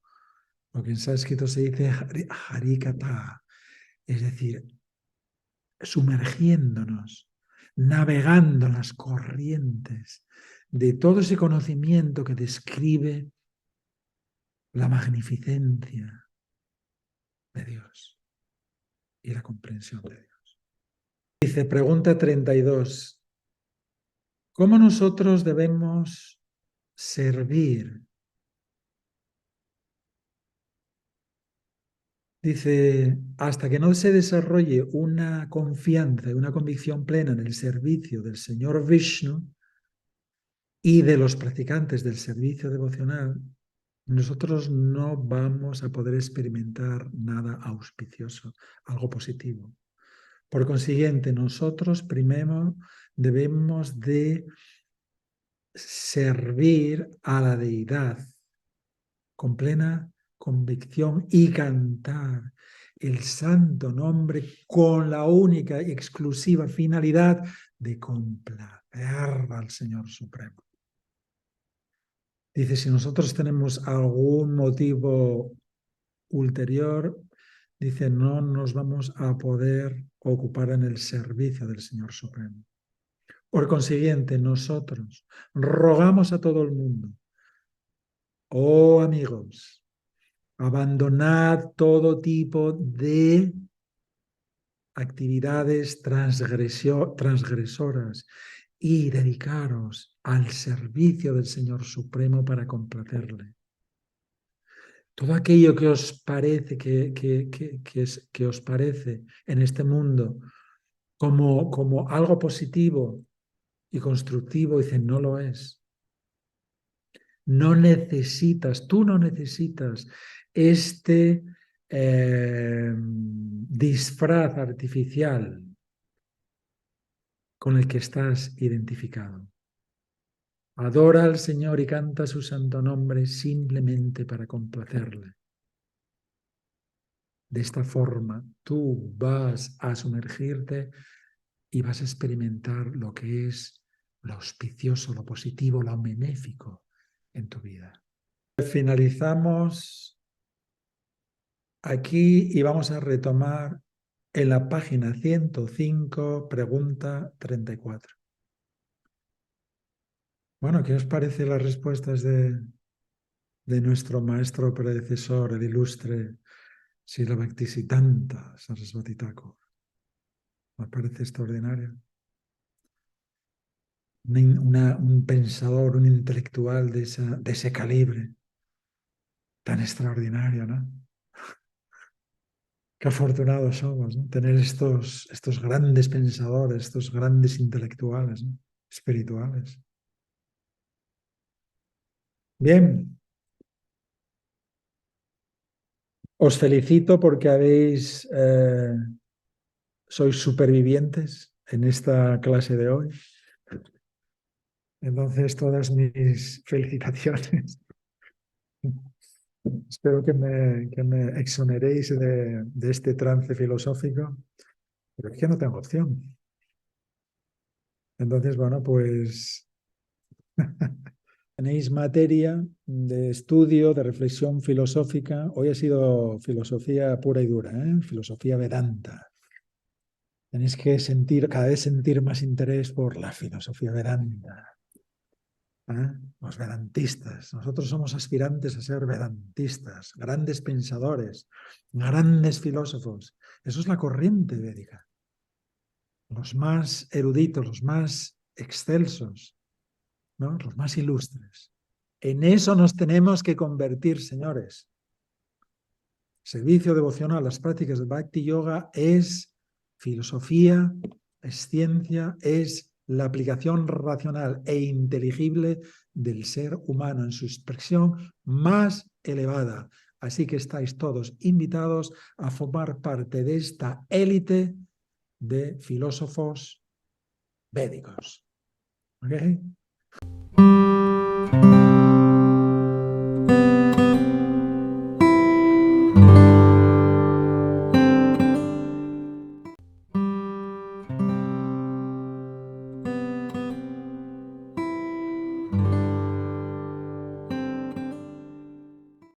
lo que en sánscrito se dice harikata, es decir, sumergiéndonos, navegando las corrientes de todo ese conocimiento que describe la magnificencia de Dios y la comprensión de Dios. Dice, pregunta 32, ¿cómo nosotros debemos servir? Dice, hasta que no se desarrolle una confianza y una convicción plena en el servicio del Señor Vishnu y de los practicantes del servicio devocional, nosotros no vamos a poder experimentar nada auspicioso, algo positivo. Por consiguiente, nosotros primero debemos de servir a la deidad con plena convicción y cantar el santo nombre con la única y exclusiva finalidad de complacer al Señor Supremo. Dice, si nosotros tenemos algún motivo ulterior, dice, no nos vamos a poder ocupar en el servicio del Señor Supremo. Por consiguiente, nosotros rogamos a todo el mundo, oh amigos, abandonad todo tipo de actividades transgresoras y dedicaros al servicio del Señor Supremo para complacerle. Todo aquello que os parece que os parece en este mundo como algo positivo y constructivo, dicen, no lo es. No necesitas, tú no necesitas este disfraz artificial con el que estás identificado. Adora al Señor y canta su santo nombre simplemente para complacerle. De esta forma, tú vas a sumergirte y vas a experimentar lo que es lo auspicioso, lo positivo, lo benéfico en tu vida. Finalizamos aquí y vamos a retomar en la página 105, pregunta 34. Bueno, ¿qué os parecen las respuestas de nuestro maestro predecesor, el ilustre Srila Bhaktisiddhanta Sarasvati Thakur? Me parece extraordinario. Un pensador, un intelectual de ese calibre, tan extraordinario, ¿no? Qué afortunados somos, ¿no? Tener estos grandes pensadores, estos grandes intelectuales, ¿no? Espirituales. Bien, os felicito porque sois supervivientes en esta clase de hoy. Entonces, todas mis felicitaciones. Espero que me exoneréis de este trance filosófico, pero es que no tengo opción. Entonces, bueno, pues tenéis materia de estudio, de reflexión filosófica. Hoy ha sido filosofía pura y dura, ¿eh? Filosofía Vedanta. Tenéis que cada vez sentir más interés por la filosofía Vedanta. Los vedantistas. Nosotros somos aspirantes a ser vedantistas, grandes pensadores, grandes filósofos. Eso es la corriente védica. Los más eruditos, los más excelsos, ¿no? Los más ilustres. En eso nos tenemos que convertir, señores. Servicio devocional, las prácticas de Bhakti Yoga es filosofía, es ciencia, es la aplicación racional e inteligible del ser humano en su expresión más elevada. Así que estáis todos invitados a formar parte de esta élite de filósofos védicos. ¿Ok?